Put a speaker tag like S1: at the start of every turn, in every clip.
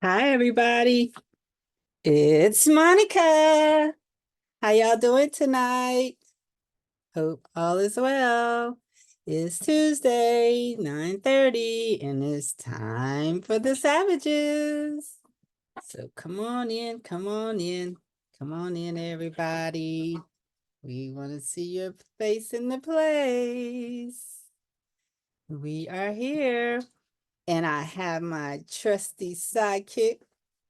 S1: Hi, everybody. It's Monica. How y'all doing tonight? Hope all is well. It's Tuesday, 9:30, and it's time for the Savages. So come on in, come on in, come on in, everybody. We want to see your face in the place. We are here. And I have my trusty sidekick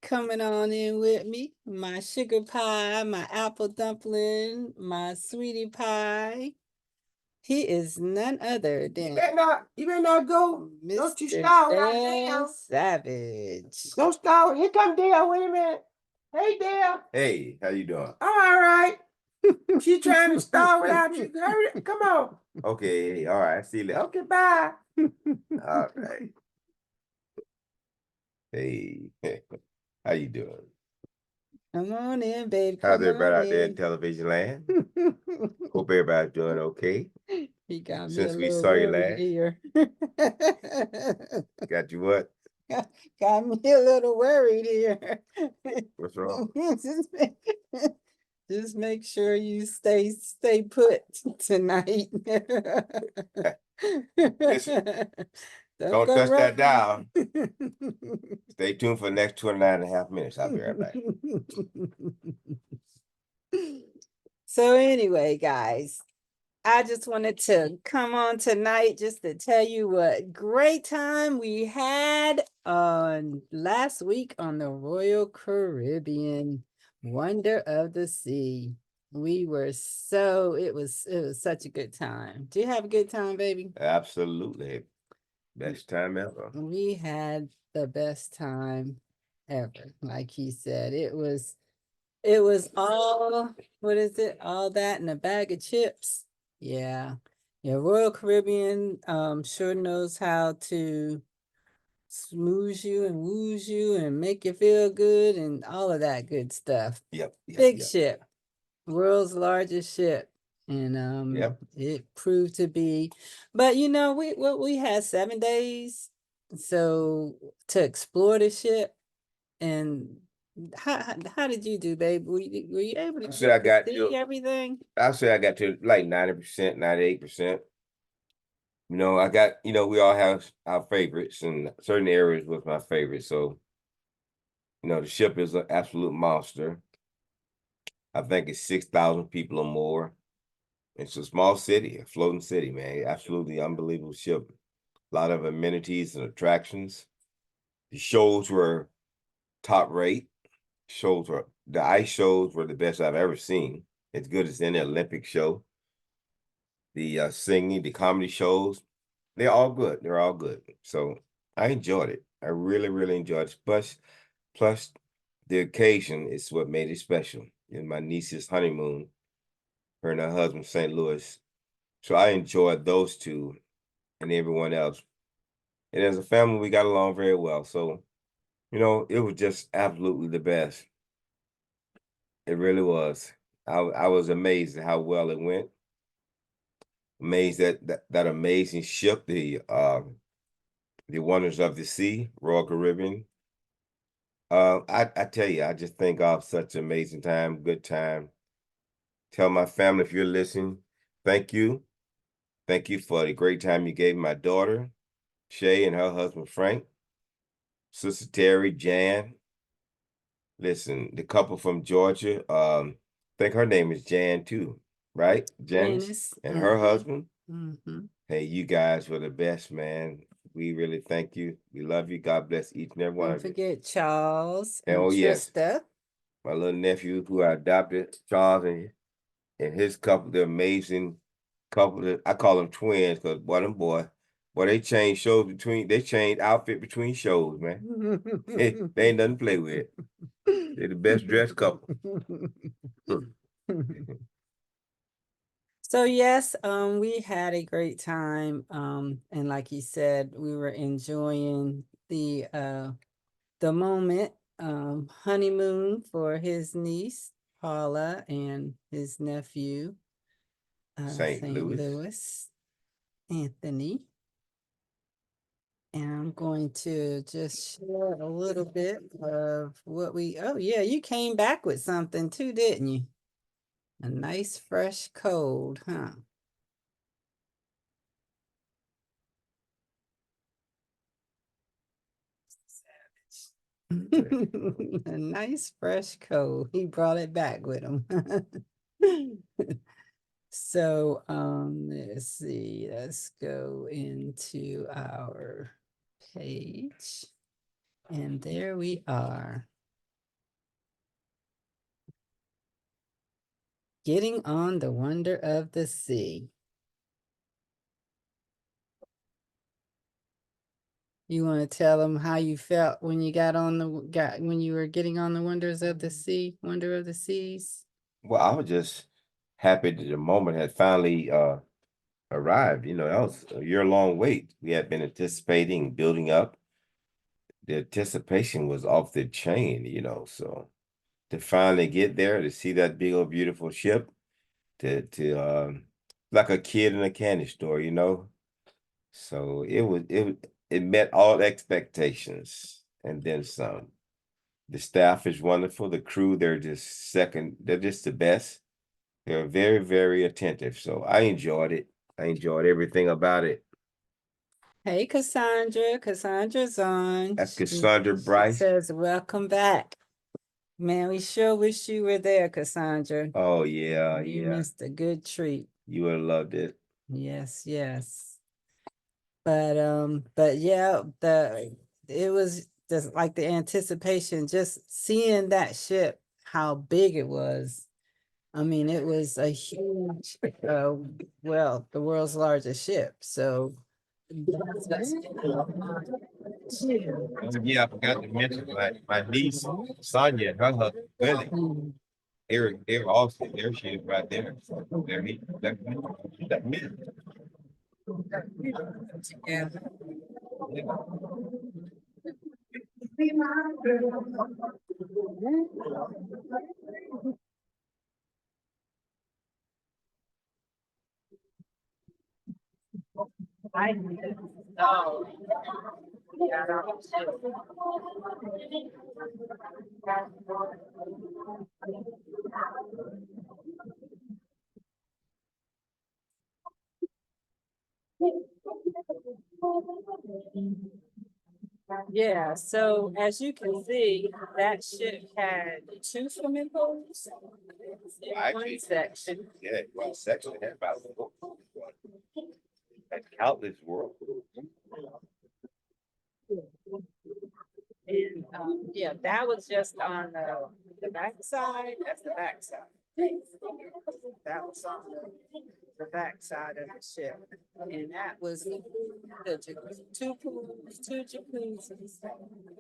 S1: coming on in with me. My sugar pie, my apple dumpling, my sweetie pie. He is none other than
S2: You better not go. Don't you
S1: Mr.
S2: start right
S1: Dan
S2: now.
S1: Savage.
S2: Don't start. Here come Dale. Wait a minute. Hey, Dale.
S3: Hey, how you doing?
S2: I'm all right. She trying to start without you. Hurry, come on.
S3: Okay, all right. See you later.
S2: Okay, bye.
S3: All right. Hey, how you doing?
S1: Come on in, babe.
S3: How's
S1: Come
S3: everybody
S1: on
S3: out there in
S1: in.
S3: television land? Hope everybody's doing okay.
S1: He got me
S3: Since
S1: a
S3: we
S1: little
S3: saw you
S1: worried
S3: last.
S1: here.
S3: Got you what?
S1: Got me a little worried here.
S3: What's wrong?
S1: Just make sure you stay put tonight.
S3: Listen, don't
S1: go
S3: touch that
S1: right.
S3: dial. Stay tuned for the next 29.5 minutes. I'll be right back.
S1: So anyway, guys, I just wanted to come on tonight just to tell you what great time we had on last week on the Royal Caribbean Wonder of the Sea. It was such a good time. Do you have a good time, baby?
S3: Absolutely. Best time ever.
S1: We had the best time ever. Like he said, it was all, what is it? All that in a bag of chips. Yeah. Yeah, Royal Caribbean sure knows how to smooze you and wooze you and make you feel good and all of that good stuff.
S3: Yep.
S1: Big ship, world's largest ship. And
S3: Yep.
S1: it proved to be, but we had 7 days so to explore the ship. And how did you do, babe? Were you able to
S3: say I got
S1: see
S3: to-
S1: everything?
S3: I'll say I got to like 90%, 98%. We all have our favorites, and certain areas was my favorite. So, the ship is an absolute monster. I think it's 6,000 people or more. It's a small city, a floating city, man. Absolutely unbelievable ship. A lot of amenities and attractions. The shows were top rate. The ice shows were the best I've ever seen. As good as any Olympic show. The singing, the comedy shows, they're all good. They're all good. So I enjoyed it. I really, really enjoyed it. Plus the occasion is what made it special. In my niece's honeymoon, her and her husband, St. Louis. So I enjoyed those two and everyone else. And as a family, we got along very well. So, it was just absolutely the best. It really was. I was amazed at how well it went. Amazed that amazing ship, the Wonders of the Sea, Royal Caribbean. I tell you, I just think of such an amazing time, good time. Tell my family if you're listening, thank you. Thank you for the great time you gave my daughter, Shay, and her husband, Frank, Sister Terry, Jan. Listen, the couple from Georgia, I think her name is Jan too, right? Janice and her husband. Hey, you guys were the best, man. We really thank you. We love you. God bless each and every one
S1: Don't
S3: of you.
S1: forget Charles and
S3: Oh, yes.
S1: Trista.
S3: My little nephew who I adopted, Charles, and his couple, the amazing couple. I call them twins because they change they change outfit between shows, man. They ain't nothing to play with. They're the best dressed couple.
S1: So yes, we had a great time. And like he said, we were enjoying the moment, honeymoon for his niece, Paula, and his nephew,
S3: St.
S1: St.
S3: Louis.
S1: Louis, Anthony. And I'm going to just share a little bit of what oh yeah, you came back with something too, didn't you? A nice fresh cold, huh? A nice fresh cold. He brought it back with him. So, let's see, let's go into our page. And there we are. Getting on the Wonder of the Sea. You want to tell them how you felt when you when you were getting on the Wonders of the Sea, Wonder of the Seas?
S3: Well, I was just happy that the moment had finally arrived. You know, that was a year-long wait. We had been anticipating, building up. The anticipation was off the chain, you know, so to finally get there, to see that big old beautiful ship, to like a kid in a candy store, you know. So it met all expectations and then some. The staff is wonderful. The crew, they're just they're just the best. They're very, very attentive. So I enjoyed it. I enjoyed everything about it.
S1: Hey, Cassandra. Cassandra's on.
S3: That's Cassandra
S1: She
S3: Bryce.
S1: says, welcome back. Man, we sure wish you were there, Cassandra.
S3: Oh yeah,
S1: You
S3: yeah.
S1: missed a good treat.
S3: You would have loved it.
S1: Yes, yes. But yeah, it was just like the anticipation, just seeing that ship, how big it was. I mean, it was a huge, well, the world's largest ship. So
S3: Yeah, I forgot to mention my niece Sonia and her husband Willie. They're also there. She is right there. So there he that me.
S1: yeah. I know. Yeah, yeah, so as you can see, that ship had two swimming pools in one
S3: Actually,
S1: section.
S3: yeah, one section had about had countless world.
S1: And yeah, that was just on the back side. That's the back side. That was on the back side of the ship. And that was two pools, two jacuzzis,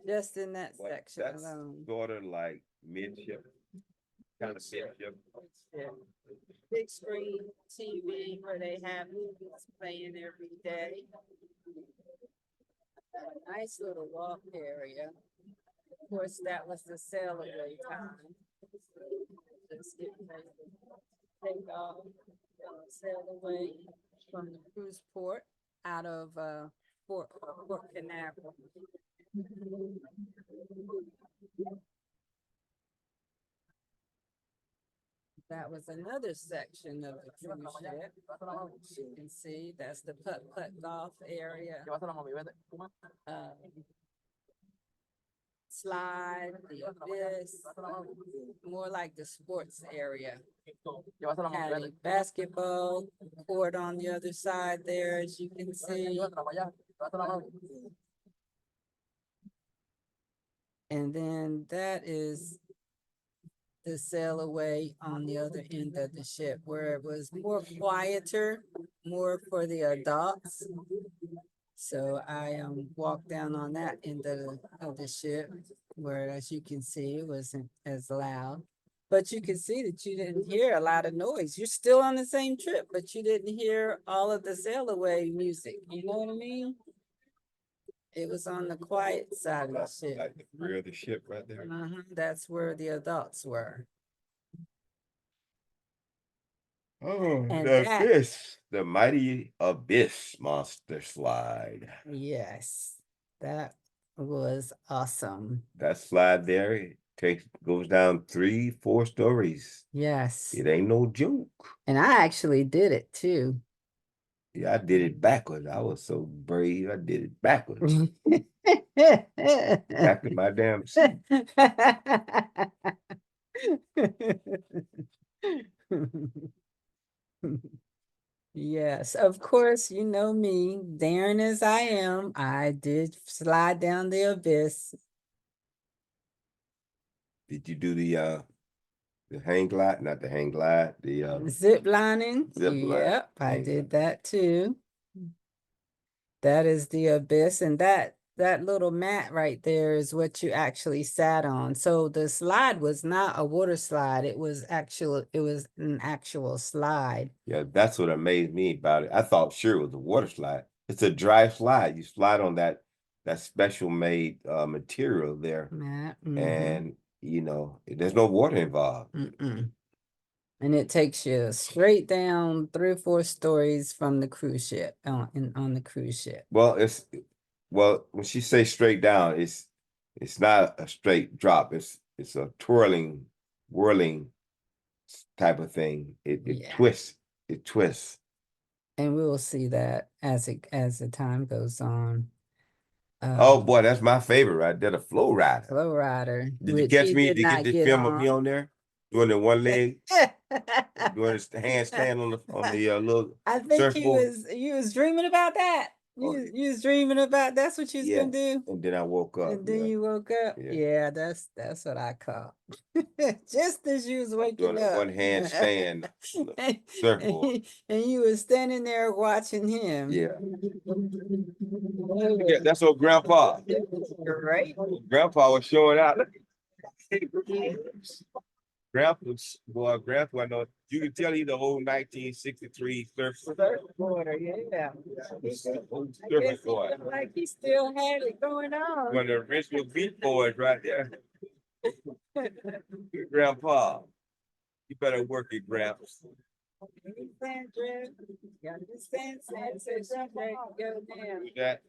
S1: just in that
S3: But
S1: section
S3: that's
S1: alone.
S3: sort of like midship, kind of midship.
S1: Yeah. Big screen TV where they have movies playing every day. Nice little walk area. Of course, that was the sail away time. Just getting ready to take off, sail away from the cruise port out of Port Canaveral. That was another section of the cruise ship. You can see that's the putt golf area. Slide, the abyss, more like the sports area. Had a basketball court on the other side there, as you can see. And then that is the sail away on the other end of the ship, where it was more quieter, more for the adults. So I walked down on that end of the ship, where as you can see, it wasn't as loud. But you can see that you didn't hear a lot of noise. You're still on the same trip, but you didn't hear all of the sail away music. You know what I mean? It was on the quiet side of the ship.
S3: Like the rear of the ship right there.
S1: That's where the adults were.
S3: Oh,
S1: And
S3: the
S1: that,
S3: abyss, the mighty abyss monster slide.
S1: yes. That was awesome.
S3: That slide there, goes down 3, 4 stories.
S1: Yes.
S3: It ain't no joke.
S1: And I actually did it too.
S3: Yeah, I did it backwards. I was so brave. I did it backwards. Back to my damn seat.
S1: Yes, of course, you know me, daring as I am, I did slide down the abyss.
S3: Did you do the hang glide? Not the hang glide, the
S1: Zip lining,
S3: zip line.
S1: yep, I
S3: Hang
S1: did
S3: glide.
S1: that too. That is the abyss, and that little mat right there is what you actually sat on. So the slide was not a water slide, it was an actual slide.
S3: Yeah, that's what amazed me about it. I thought sure it was a water slide. It's a dry slide. You slide on that special made material there,
S1: Mat,
S3: and there's no water involved.
S1: mm-mm. And it takes you straight down 3 or 4 stories from the cruise ship on the cruise ship.
S3: Well, when she say straight down, it's not a straight drop. It's a twirling, whirling type of thing. It
S1: Yeah.
S3: twists. It twists.
S1: And we will see that as the time goes on.
S3: Oh boy, that's my favorite right there, the flow rider.
S1: Flow rider.
S3: Did you
S1: which
S3: catch
S1: he
S3: me?
S1: did
S3: Did you
S1: not
S3: get the film of me
S1: on.
S3: on there? Doing the one leg, doing the handstand on the little
S1: I think
S3: surfboard.
S1: you was dreaming about that. You was dreaming about that's what you was gonna do.
S3: And then I woke up.
S1: And then you woke up.
S3: Yeah.
S1: Yeah, that's what I caught. Just as you was waking
S3: Doing a
S1: up.
S3: one handstand surfboard.
S1: And you was standing there watching him.
S3: Yeah. Yeah, that's what Grandpa.
S1: Right.
S3: Grandpa was showing out. Grandpa, I know you can tell he's the old 1963
S1: Surfboarder, yeah.
S3: surfboard.
S1: Like he still had it going on.
S3: One of the original Beat Boys right there. Grandpa, you better work it, Gramps. That.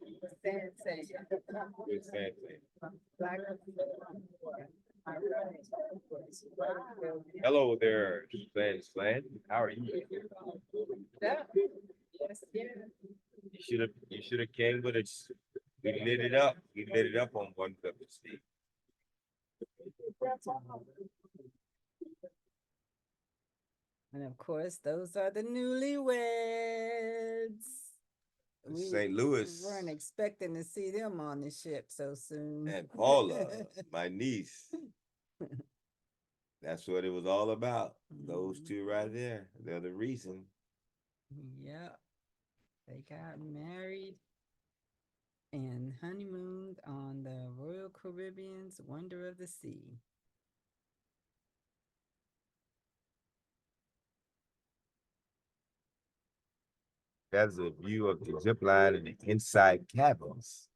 S3: Good sand. Hello there, Slan. How are you? You should have came with us. We lit it up. We lit it up on one of the stage.
S1: And of course, those are the newlyweds.
S3: St. Louis.
S1: We weren't expecting to see them on the ship so soon.
S3: And Paula, my niece. That's what it was all about. Those two right there. They're the reason.
S1: Yep. They got married and honeymooned on the Royal Caribbean's Wonder of the Sea.
S3: That's a view of the zip line and the inside cabins.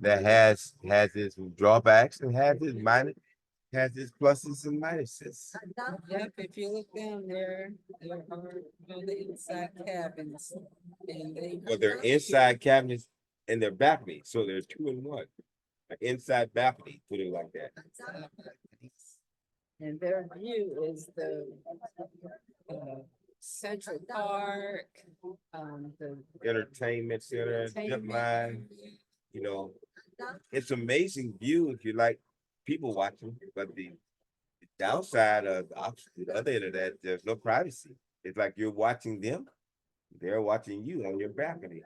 S3: That has its drawbacks and has its pluses and minuses.
S1: Yep, if you look down there are the inside cabins.
S3: Well, they're inside cabinets and they're balconies, so they're 2 in 1. An inside balcony, put it like that.
S1: And their view is the Central Park, the
S3: Entertainment center, zip line. It's amazing view if you like people watching, but the downside of the other end of that, there's no privacy. It's like you're watching them, they're watching you on your balcony.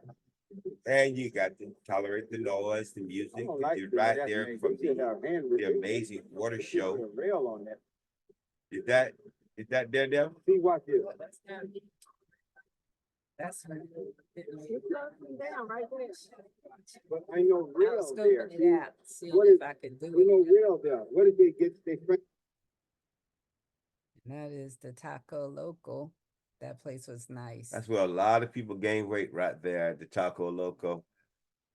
S3: And you got to tolerate the noise, the music. You're right there from the amazing water show. Is that Daredevil?
S2: See, watch this.
S1: That's right.
S2: Down right there. But I know
S1: I was
S2: real there.
S1: scoping it out, see
S2: What
S1: if
S2: is-
S1: I could do
S2: We know
S1: it.
S2: real there. What did they get? They
S1: And that is the Taco Local. That place was nice.
S3: That's where a lot of people gain weight right there at the Taco Loco,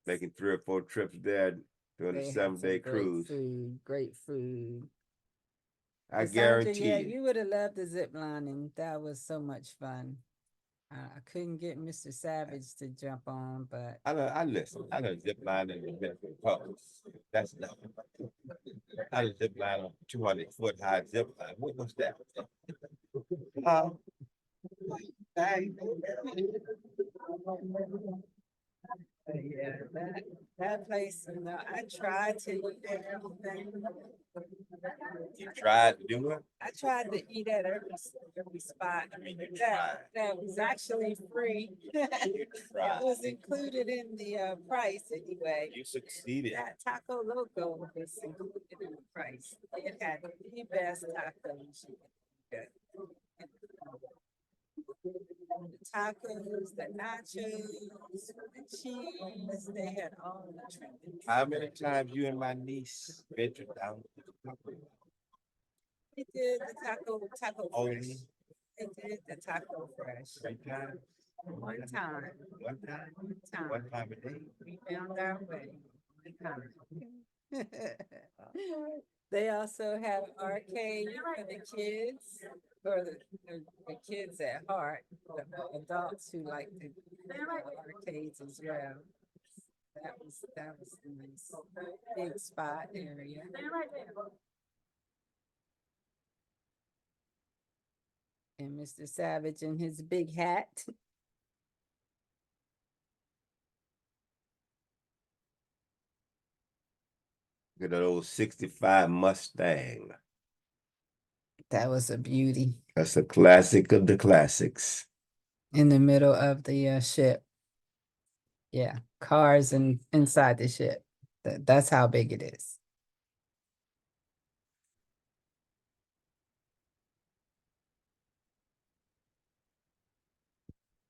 S3: making 3 or 4 trips there during
S1: They
S3: the
S1: had
S3: 7-day
S1: some
S3: cruise.
S1: Great food.
S3: I
S1: Cassandra,
S3: guarantee
S1: yeah,
S3: you.
S1: you would have loved the zip lining. That was so much fun. I couldn't get Mr. Savage to jump on, but
S3: I listen. I done zip line in the Dominican Republic. That's nothing. I done zip line on 200-foot high zip line. What was that? Dang.
S1: yeah, that place, you know, I tried to eat at everything.
S3: You tried to do it?
S1: I tried to eat at every spot.
S3: I mean, you
S1: That,
S3: tried.
S1: that was actually free. It
S3: tried.
S1: was included in the price anyway.
S3: You succeeded.
S1: That Taco Loco was included in the price. It had the best tacos. you could get. The tacos, the nachos, the cheese, they had all the trimmings.
S3: How many times you and my niece ventured down to the Taco?
S1: We did the taco
S3: Only
S1: fresh. They did the taco fresh.
S3: 3 times?
S1: One time,
S3: One time?
S1: one time.
S3: One time a day?
S1: We found our way. One time. They also have arcade for the kids, for the kids at heart, the adults who like to arcades as well. That was a nice big spot area. And Mr. Savage in his big hat.
S3: Look at that old 65 Mustang.
S1: That was a beauty
S3: That's a classic of the classics.
S1: in the middle of the ship. Yeah, cars and inside the ship. That's how big it is.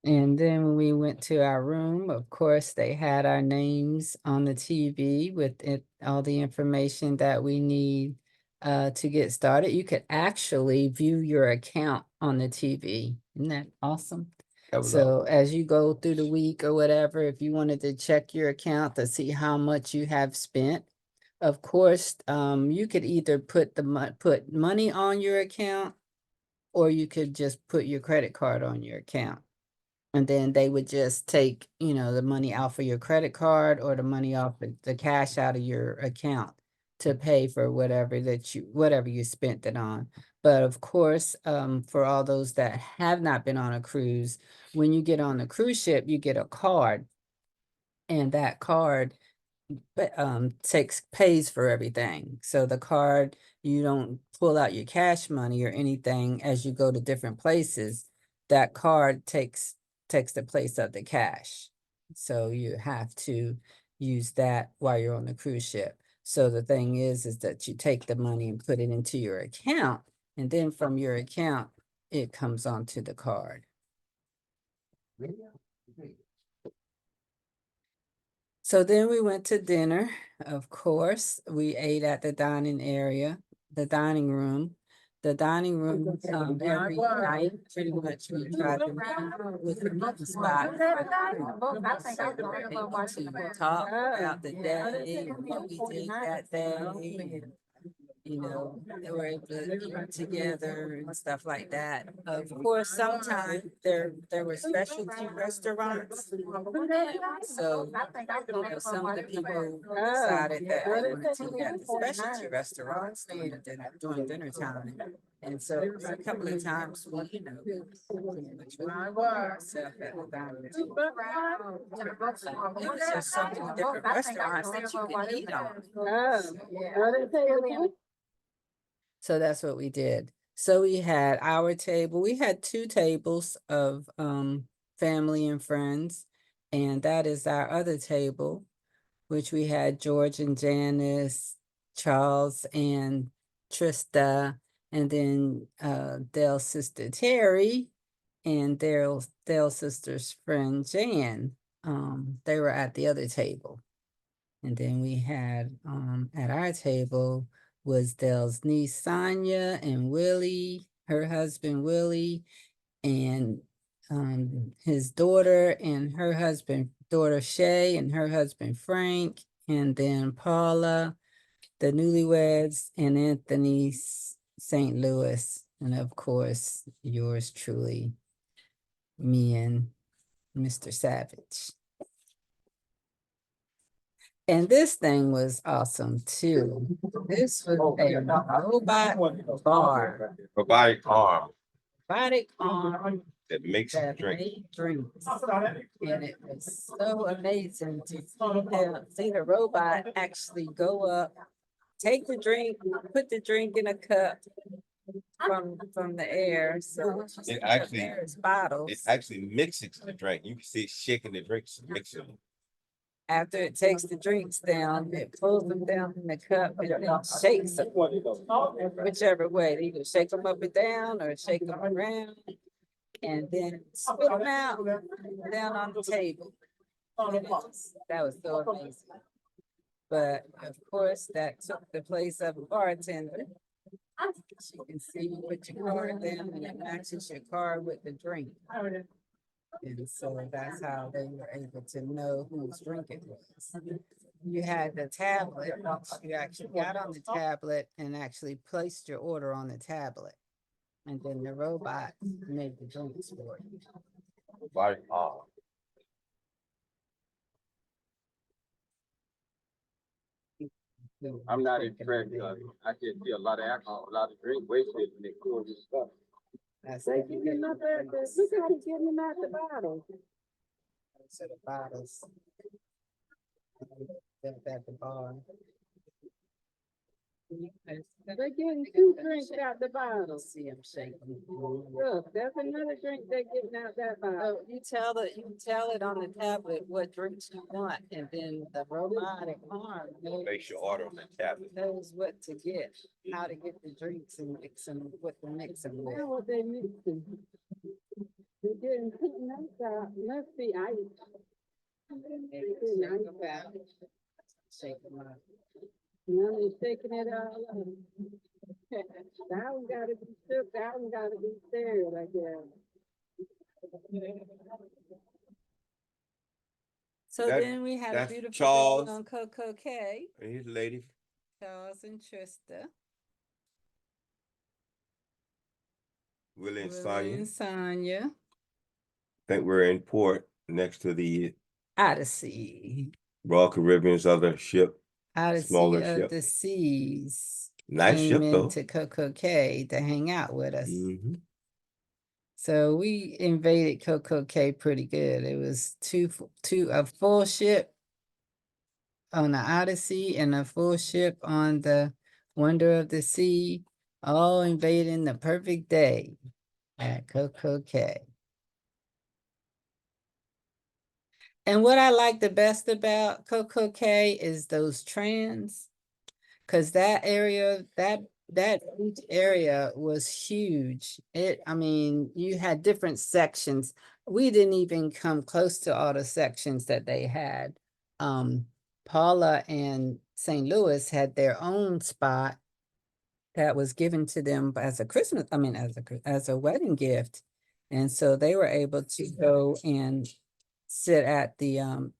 S1: And then when we went to our room, of course, they had our names on the TV with it, all the information that we need to get started. You could actually view your account on the TV. Isn't that awesome?
S3: That was
S1: So as you go through the week or whatever, if you wanted to check your account to see how much you have spent, of course, you could either put put money on your account, or you could just put your credit card on your account. And then they would just take, you know, the money out for your credit card or the money off the cash out of your account to pay for whatever you spent it on. But of course, for all those that have not been on a cruise, when you get on a cruise ship, you get a card. And that card pays for everything. So the card, you don't pull out your cash money or anything as you go to different places. That card takes the place of the cash. So you have to use that while you're on the cruise ship. So the thing is that you take the money and put it into your account, and then from your account, it comes onto the card. So then we went to dinner. Of course, we ate at the dining area, the dining room. The dining room, every night, pretty much we tried to with the spot. To talk about the day, what we did that day. You know, they were able to eat together and stuff like that. Of course, sometimes there were specialty restaurants. So, you know, some of the people decided that they wanted to eat at the specialty restaurants during dinner time. And so a couple of times we, you know, pretty much ourselves at the dining room. It was just so many different restaurants that you could eat on. So that's what we did. So we had our table. We had 2 tables of family and friends, and that is our other table, which we had George and Janice, Charles and Trista, and then Dale's sister Terry and Dale's sister's friend Jan. They were at the other table. And then we had at our table was Dale's niece Sonia and Willie, her husband Willie, and his daughter and her daughter Shay and her husband Frank, and then Paula, the newlyweds, and Anthony St. Louis, and of course yours truly me and Mr. Savage. And this thing was awesome too. This was a robot bar,
S3: Robotic arm
S1: robotic arm
S3: that makes
S1: that
S3: drink.
S1: made drinks. And it was so amazing to see the robot actually go up, take the drink, put the drink in a cup from the air. So
S3: It actually-
S1: there's bottles.
S3: It actually mixes the drink. You can see it shaking the drinks, mixing them.
S1: After it takes the drinks down, it pulls them down in the cup and then shakes them. Whichever way, they either shake them up and down or shake them around. And then spit them out down on the table. That was so amazing. But of course, that took the place of a bartender. As you can see, you put your card down and it matches your card with the drink. And so that's how they were able to know whose drink it was. You had the tablet, you actually got on the tablet and actually placed your order on the tablet. And then the robot made the drinks for you.
S3: Robotic arm.
S4: I'm not impressed. I can see a lot of alcohol, a lot of drink wasted when they pour this stuff.
S1: That's
S5: They can get them out there, look how they getting them out the bottle.
S1: So the bottles. At the bar.
S5: They getting two drinks out the bottle.
S1: See them shaking.
S5: Look, that's another drink they getting out that bottle.
S1: So you tell it on the tablet what drinks you want, and then the robotic arm
S3: Place your order on the tablet.
S1: knows what to get, how to get the drinks and mix them, what to mix them with.
S5: Now what they mixing? They getting something else out, must be ice.
S1: And then they shake them out. Shake them up.
S5: Now they shaking it all up. That one gotta be shook, that one gotta be stirred, I guess.
S1: So
S3: That-
S1: then we had a
S3: that's
S1: beautiful
S3: Charles.
S1: day on Coco K,
S3: And here's the lady.
S1: Charles and Trista.
S3: Willie and
S1: Willie
S3: Sonia.
S1: and Sonia.
S3: I think we're in port next to the
S1: Odyssey.
S3: Royal Caribbean's other ship.
S1: Odyssey
S3: Smaller
S1: of
S3: ship.
S1: the Seas.
S3: Nice ship
S1: Came
S3: though.
S1: into Coco K to hang out with us.
S3: Mhm.
S1: So we invaded Coco K pretty good. It was a full ship on the Odyssey and a full ship on the Wonder of the Sea, all invading the perfect day at Coco K. And what I like the best about Coco K is those trans, because that area, that beach area was huge. I mean, you had different sections. We didn't even come close to all the sections that they had. Paula and St. Louis had their own spot that was given to them as a Christmas, I mean, as a wedding gift. And so they were able to go and sit at the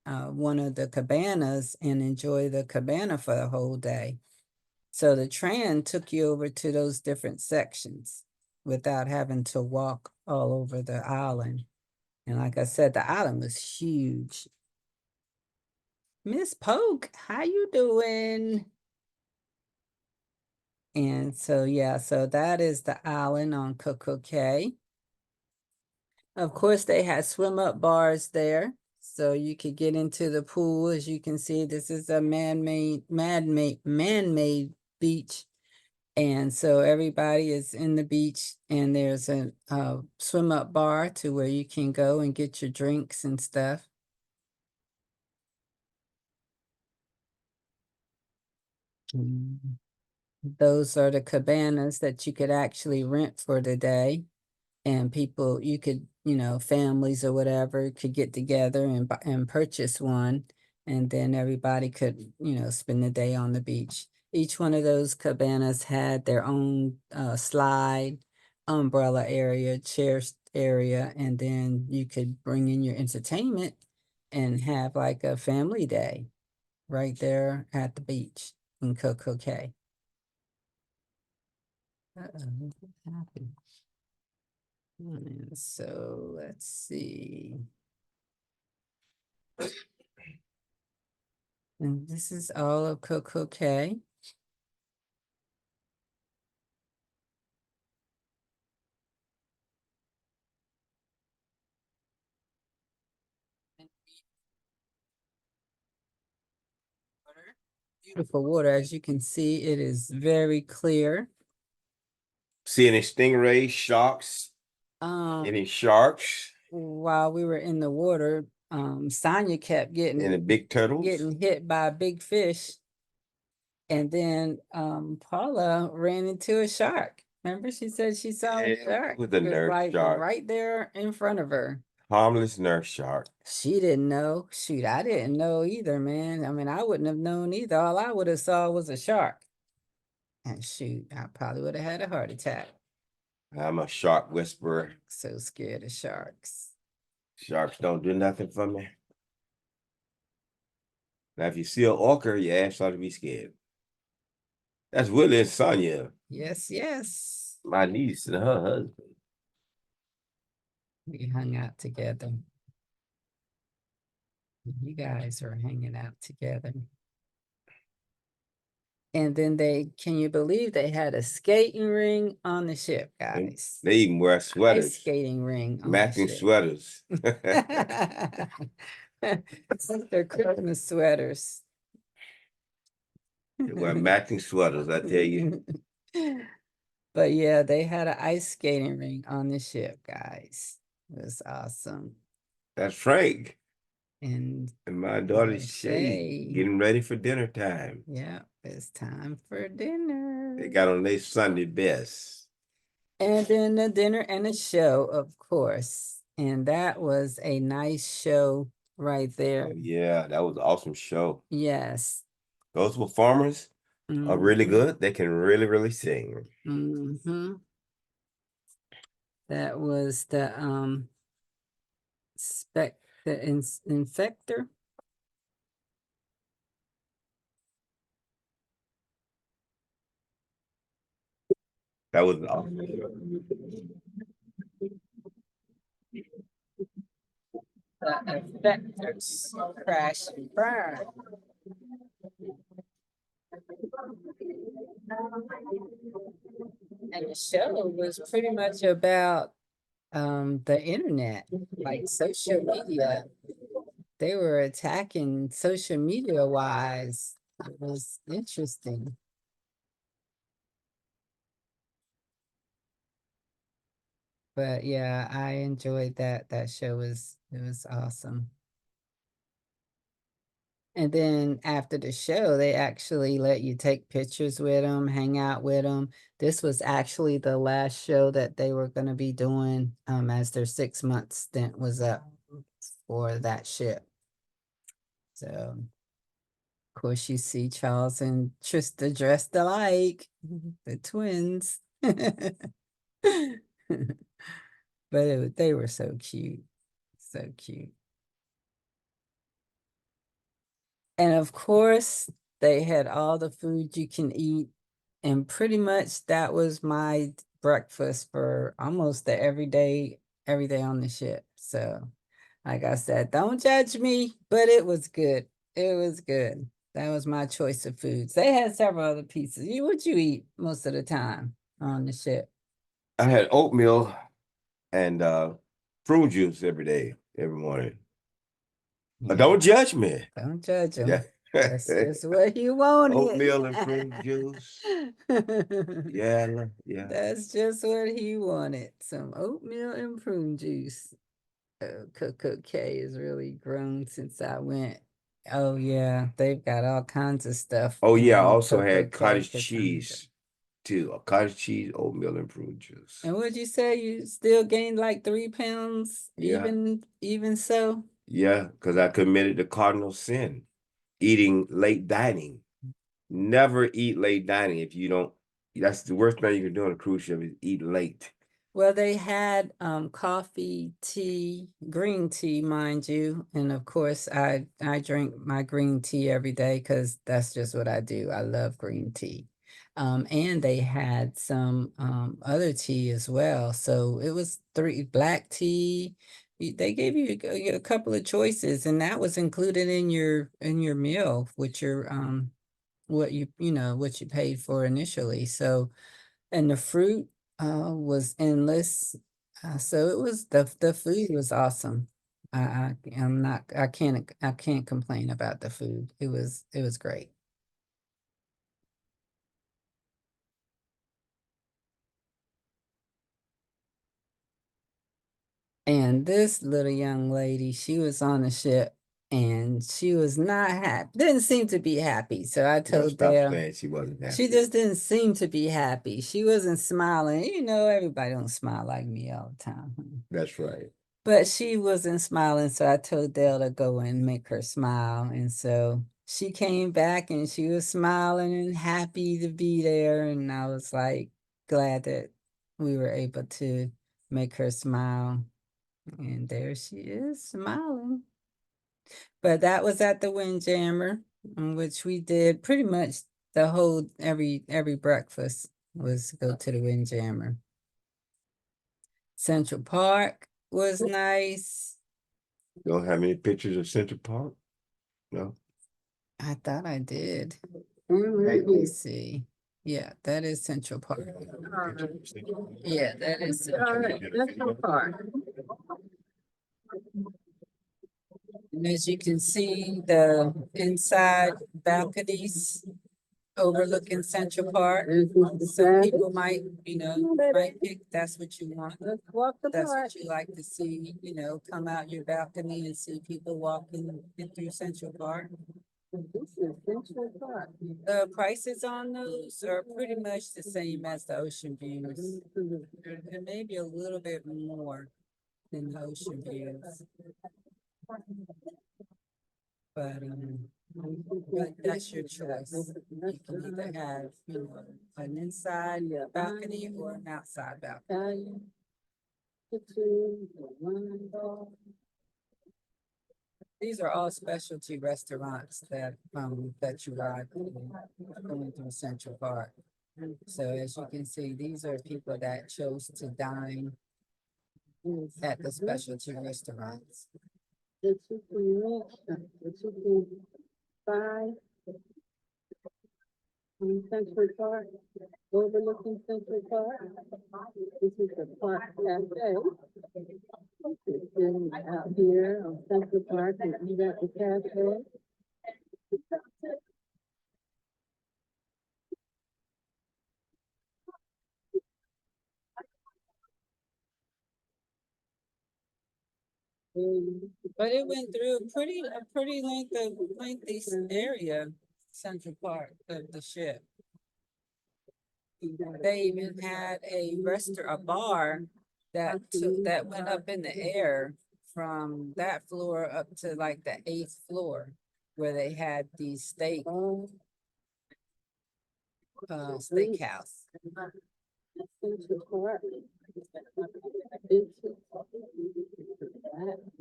S1: one of the cabanas and enjoy the cabana for the whole day. So the tram took you over to those different sections without having to walk all over the island. And like I said, the island was huge. Miss Polk, how you doing? And so, yeah, so that is the island on Coco Cay. Of course, they had swim up bars there, so you could get into the pool. As you can see, this is a man-made beach. And so everybody is in the beach, and there's a swim up bar to where you can go and get your drinks and stuff. Those are the cabanas that you could actually rent for the day. And people, you could, families or whatever could get together and purchase one. And then everybody could, spend the day on the beach. Each one of those cabanas had their own slide, umbrella area, chairs area, and then you could bring in your entertainment and have like a family day right there at the beach in Coco Cay. Uh-oh, what happened? And so let's see. And this is all of Coco K. Beautiful water. As you can see, it is very clear.
S3: See any stingrays, sharks,
S1: Um,
S3: any sharks,
S1: while we were in the water, Sonia kept
S3: any big turtles?
S1: getting hit by a big fish. And then Paula ran into a shark. Remember, she said she saw a
S3: Yeah,
S1: shark.
S3: with the
S1: It was
S3: nurse
S1: like
S3: shark.
S1: right there in front of her.
S3: Harmless nurse shark.
S1: She didn't know. Shoot, I didn't know either, man. I mean, I wouldn't have known either. All I would have saw was a shark. And shoot, I probably would have had a heart attack.
S3: I'm a shark whisperer.
S1: So scared of sharks.
S3: Sharks don't do nothing for me. Now, if you see an orca, your ass ought to be scared. That's Willie and Sonia,
S1: Yes, yes.
S3: my niece and her husband.
S1: We hung out together. You guys are hanging out together. And then can you believe they had a skating ring on the ship, guys?
S3: They even wear
S1: Ice
S3: sweaters,
S1: skating ring on
S3: matching
S1: the ship.
S3: sweaters.
S1: It's like their Christmas sweaters.
S3: They wear matching sweaters, I tell you.
S1: But yeah, they had an ice skating ring on the ship, guys. It was awesome.
S3: That's Frank
S1: And
S3: and my daughter
S1: Shay.
S3: Shay getting ready for dinner time.
S1: yeah, it's time for dinner.
S3: They got on their Sunday best.
S1: And then the dinner and a show, of course. And that was a nice show right there.
S3: Oh, yeah, that was an awesome show.
S1: Yes.
S3: Those performers are really good. They can really, really sing.
S1: Mm-hmm. That was the infector.
S3: That was an awesome show.
S1: The infectors crash and burn. And the show was pretty much about the internet, like social media. They were attacking social media wise. It was interesting. But yeah, I enjoyed that. That show it was awesome. And then after the show, they actually let you take pictures with them, hang out with them. This was actually the last show that they were going to be doing as their 6-month stint was up for that ship. So, of course, you see Charles and Trista dressed alike, the twins. But they were so cute, so cute. And of course, they had all the food you can eat. And pretty much that was my breakfast for almost every day on the ship. So, like I said, don't judge me, but it was good. It was good. That was my choice of foods. They had several other pieces. What you eat most of the time on the ship?
S3: I had oatmeal and prune juice every day, every morning.
S1: Yeah,
S3: Don't judge me.
S1: don't judge him.
S3: Yeah.
S1: That's just what you wanted.
S3: Oatmeal and prune juice. Yeah, yeah.
S1: That's just what he wanted. Some oatmeal and prune juice. Coco K is really grown since I went. Oh yeah, they've got all kinds of stuff.
S3: Oh yeah, I
S1: in
S3: also
S1: Coco
S3: had
S1: K,
S3: cottage
S1: Cassandra.
S3: cheese too. Cottage cheese, oatmeal, and prune juice.
S1: And what'd you say? You still gained like 3 pounds?
S3: Yeah.
S1: Even so?
S3: Yeah, because I committed the cardinal sin, eating late dining. Never eat late dining if you don't. That's the worst thing you can do on a cruise ship is eat late.
S1: Well, they had coffee, tea, green tea, mind you. And of course, I drink my green tea every day because that's just what I do. I love green tea. And they had some other tea as well. So it was three black tea. They gave you a couple of choices, and that was included in your meal with your what what you paid for initially. So and the fruit was endless. So it was the food was awesome. I can't complain about the food. It was great. And this little young lady, she was on the ship and she was not happy, didn't seem to be happy. So I
S3: Yeah,
S1: told
S3: stop
S1: Dale,
S3: saying she wasn't
S1: she
S3: happy.
S1: just didn't seem to be happy. She wasn't smiling. You know, everybody don't smile like me all the time.
S3: That's right.
S1: But she wasn't smiling, so I told Dale to go and make her smile. And so she came back and she was smiling and happy to be there. And I was like glad that we were able to make her smile. And there she is smiling. But that was at the Windjammer, in which we did pretty much the whole every breakfast was go to the Windjammer. Central Park was nice.
S3: You don't have any pictures of Central Park? No.
S1: I thought I did.
S5: Right
S1: Let me
S5: here.
S1: see. Yeah, that is Central Park.
S5: Alright.
S1: Yeah, that is Central
S5: All
S1: Park.
S5: right, that's so far.
S1: And as you can see, the inside balconies overlooking Central Park.
S5: This is the
S1: Some
S5: Sabbath.
S1: people might, might pick that's what you want.
S5: Let's walk the
S1: That's
S5: park.
S1: what you like to see, come out your balcony and see people walking through Central Park.
S5: This is Central Park.
S1: The prices on those are pretty much the same as the ocean views. And maybe a little bit more than the ocean views. But that's your choice. You can either have, an inside balcony or an outside balcony.
S5: Italian kitchen, wine bar.
S1: These are all specialty restaurants that you ride going through Central Park. So as you can see, these are people that chose to dine at the specialty restaurants.
S5: That you can rent, that you can buy in Central Park, overlooking Central Park. This is the Park Cafe. It's been out here on Central Park and eat at the cafe.
S1: But it went through a pretty lengthy area, Central Park of the ship. They even had a bar that went up in the air from that floor up to like the 8th floor, where they had these steakhouse.
S5: Central Park.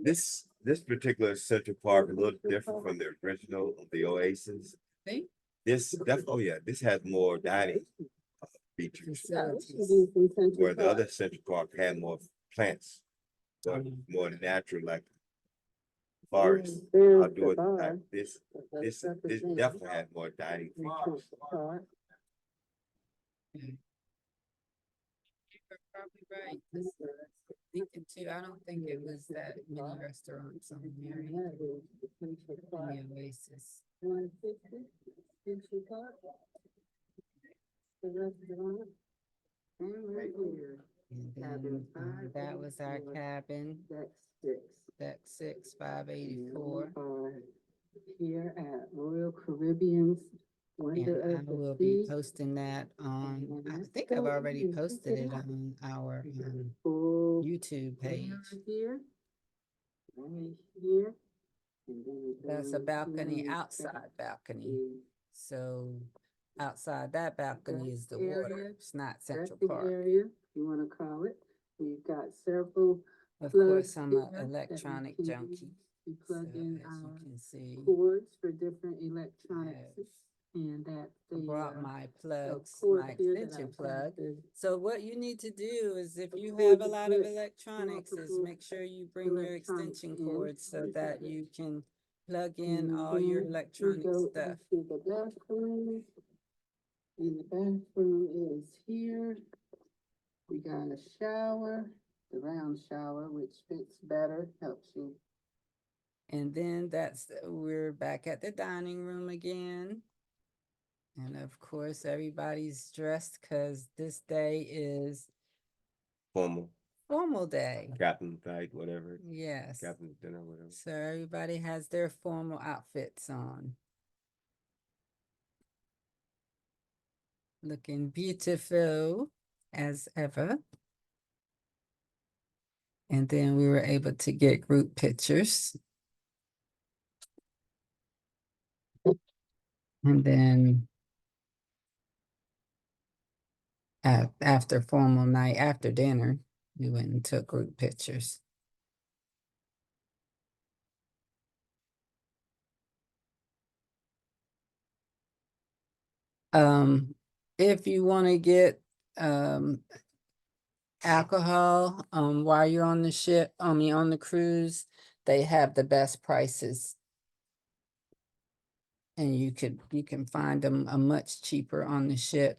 S3: This particular Central Park a little different from the original of the Oasis.
S1: See?
S3: This has more dining features,
S1: Facilities.
S3: where the other Central Park had more plants, more natural like forest.
S5: There's
S3: I'll do
S5: the
S3: it
S5: bar.
S3: like this. This definitely had more dining features.
S5: Park.
S1: You're probably right. Thinking too, I don't think it was that many restaurants on there.
S5: That is the Central Park.
S1: The Oasis.
S5: 150 Central Park. The restaurant. And right here,
S1: And
S5: Cabin
S1: then that was our
S5: 584.
S1: cabin,
S5: deck six.
S1: deck 584.
S5: We are here at Royal Caribbean's Wonder
S1: And I
S5: of the
S1: will be
S5: Sea.
S1: posting that on, I
S5: And
S1: think I've
S5: so
S1: already
S5: you can
S1: posted
S5: check
S1: it
S5: it out.
S1: on our
S5: Full
S1: YouTube page.
S5: mirror here. Right here. And then it
S1: That's a
S5: goes
S1: balcony,
S5: to
S1: outside balcony.
S5: the-
S1: So outside that balcony is the
S5: That's
S1: water.
S5: area.
S1: It's not Central
S5: Resting
S1: Park.
S5: area, you wanna call it. We've got several
S1: Of
S5: plugs
S1: course, I'm
S5: here
S1: an
S5: that we
S1: electronic
S5: can
S1: junkie.
S5: use to
S1: So
S5: plug in
S1: as you
S5: our
S1: can see,
S5: cords for different electronic
S1: Yes.
S5: And that's
S1: I
S5: the,
S1: brought my plugs,
S5: cord
S1: my
S5: here that
S1: extension
S5: I have
S1: plug.
S5: to
S1: So what you need to do is if you
S5: cord
S1: have
S5: the
S1: a lot of
S5: brick,
S1: electronics, is
S5: multiple
S1: make sure you bring your
S5: electronics
S1: extension
S5: in.
S1: cords so that you can plug in
S5: And
S1: all your
S5: then
S1: electronic
S5: we go
S1: stuff.
S5: into the bathroom. And the bathroom is here. We got a shower, the round shower, which fits better, helps you.
S1: And then we're back at the dining room again. And of course, everybody's dressed because this day is
S3: Formal,
S1: formal day.
S3: captain's night, whatever,
S1: Yes.
S3: captain's dinner, whatever.
S1: So everybody has their formal outfits on. Looking beautiful as ever. And then we were able to get group pictures. And then after formal night, after dinner, we went and took group pictures. If you want to get alcohol while you're on the ship, on the cruise, they have the best prices. And you can find them much cheaper on the ship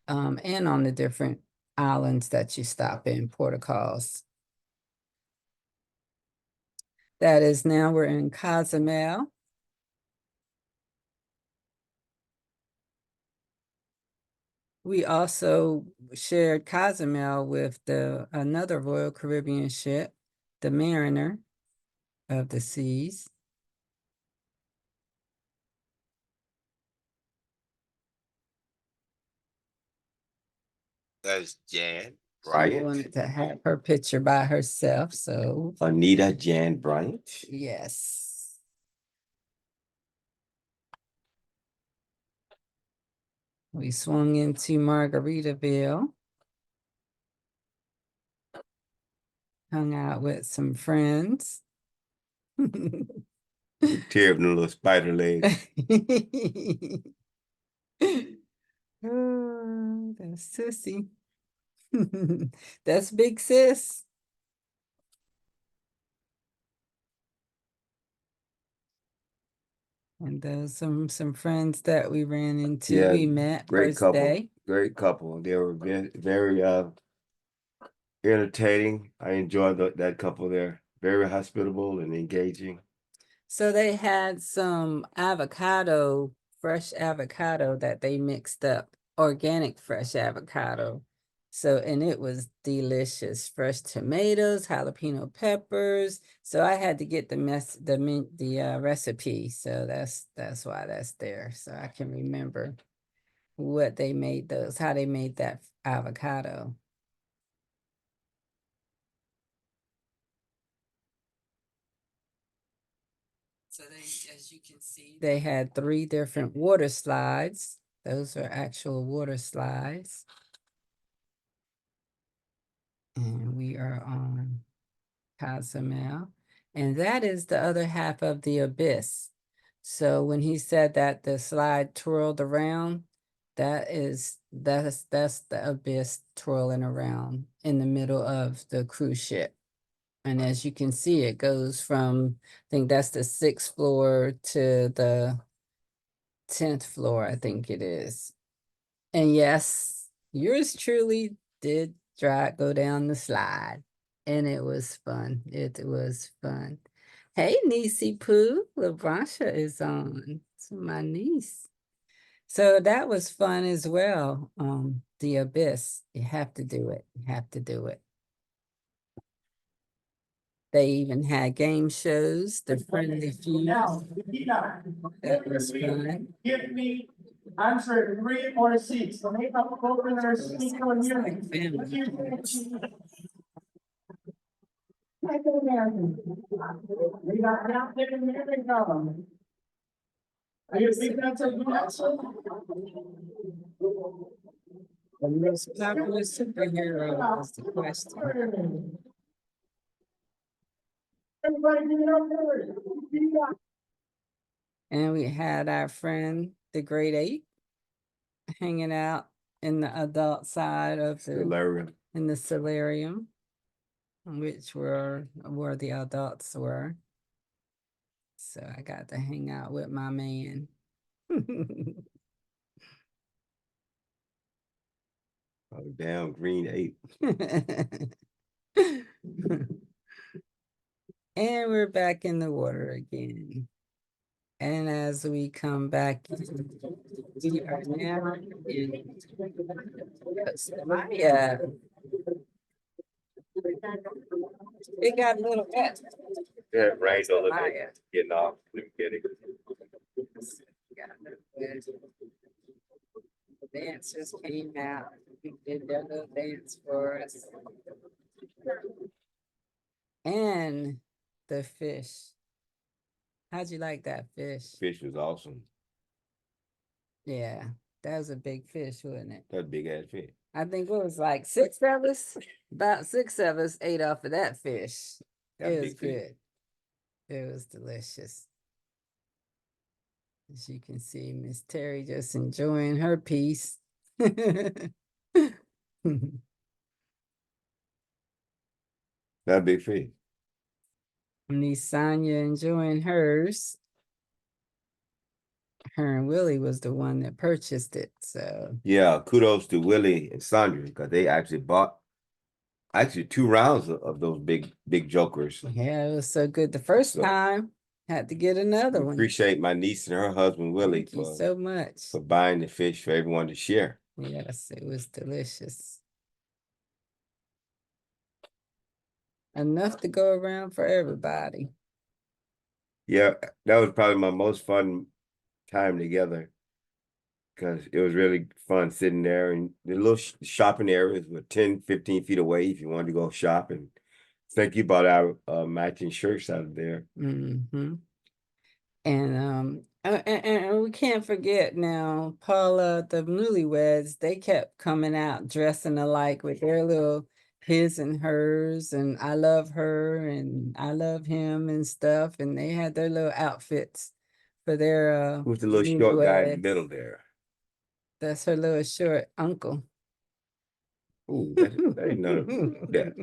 S1: and on the different islands that you stop in, protocols. That is now we're in Cozumel. We also shared Cozumel with another Royal Caribbean ship, the Mariner of the Seas.
S3: That's Jan
S1: She
S3: Bryant,
S1: wanted to have her picture by herself, so
S3: Anita Jan Bryant.
S1: yes. We swung into Margaritaville. Hung out with some friends.
S3: Tear of the little spider leg.
S1: Oh, that's Sissy. That's big sis. And those some friends that we ran into,
S3: Yeah,
S1: we met
S3: great
S1: first
S3: couple.
S1: day.
S3: Great couple. They were very entertaining. I enjoyed that couple there. Very hospitable and engaging.
S1: So they had some avocado, fresh avocado that they mixed up, organic fresh avocado. So, and it was delicious. Fresh tomatoes, jalapeno peppers. So I had to get the recipe. So that's why that's there. So I can remember what they made how they made that avocado. So as you can see, they had 3 different water slides. Those are actual water slides. And we are on Cozumel. And that is the other half of the abyss. So when he said that the slide twirled around, that's the abyss twirling around in the middle of the cruise ship. And as you can see, it goes from, I think that's the 6th floor to the 10th floor, I think it is. And yes, yours truly did go down the slide. And it was fun. It was fun. Hey, Niecey Pooh, LaBrancha is on. It's my niece. So that was fun as well. The Abyss. You have to do it. You have to do it. They even had game shows, the Friendly Feud. That was fun.
S2: Give me answer 3 or 6. So make up opener speak on your Are you think that's a good answer?
S1: The most popular superhero was the question.
S2: Everybody give it up there.
S1: And we had our friend the grade 8 hanging out in the adult side of the
S3: Hilarious.
S1: in the solarium, which were where the adults were. So I got to hang out with my man.
S3: Oh, damn green 8.
S1: And we're back in the water again. And as we come back, we are now in Maya. It got a little wet.
S3: Yeah, right on the
S1: Maya.
S3: getting off. Let me get it.
S1: Got a little wet. Dancers came out, did their little dance for us. And the fish. How'd you like that fish?
S3: Fish was awesome.
S1: Yeah, that was a big fish, wasn't it?
S3: That big ass fish.
S1: I think it was like 6 of us. About 6 of us ate off of that fish.
S3: That
S1: It was
S3: big fish.
S1: good. It was delicious. As you can see, Miss Terry just enjoying her piece.
S3: That big fish.
S1: Niece Sonia enjoying hers. Her and Willie was the one that purchased it, so
S3: Yeah, kudos to Willie and Sandra because they actually bought 2 rounds of those big jokers.
S1: yeah, it was so good the first
S3: So-
S1: time. Had to get another one.
S3: Appreciate my niece and her husband Willie
S1: Thank you
S3: for
S1: so much.
S3: buying the fish for everyone to share.
S1: Yes, it was delicious. Enough to go around for everybody.
S3: Yeah, that was probably my most fun time together because it was really fun sitting there, and the little shopping areas were 10, 15 feet away if you wanted to go shopping. Thank you bought our matching shirts out of there.
S1: Mm-hmm. And we can't forget now, Paula, the newlyweds, they kept coming out dressing alike with their little his and hers, and I love her and I love him and stuff. And they had their little outfits for their
S3: Who's the little short guy in the
S1: newlyweds.
S3: middle there?
S1: That's her little short uncle.
S3: Ooh, that ain't none of that.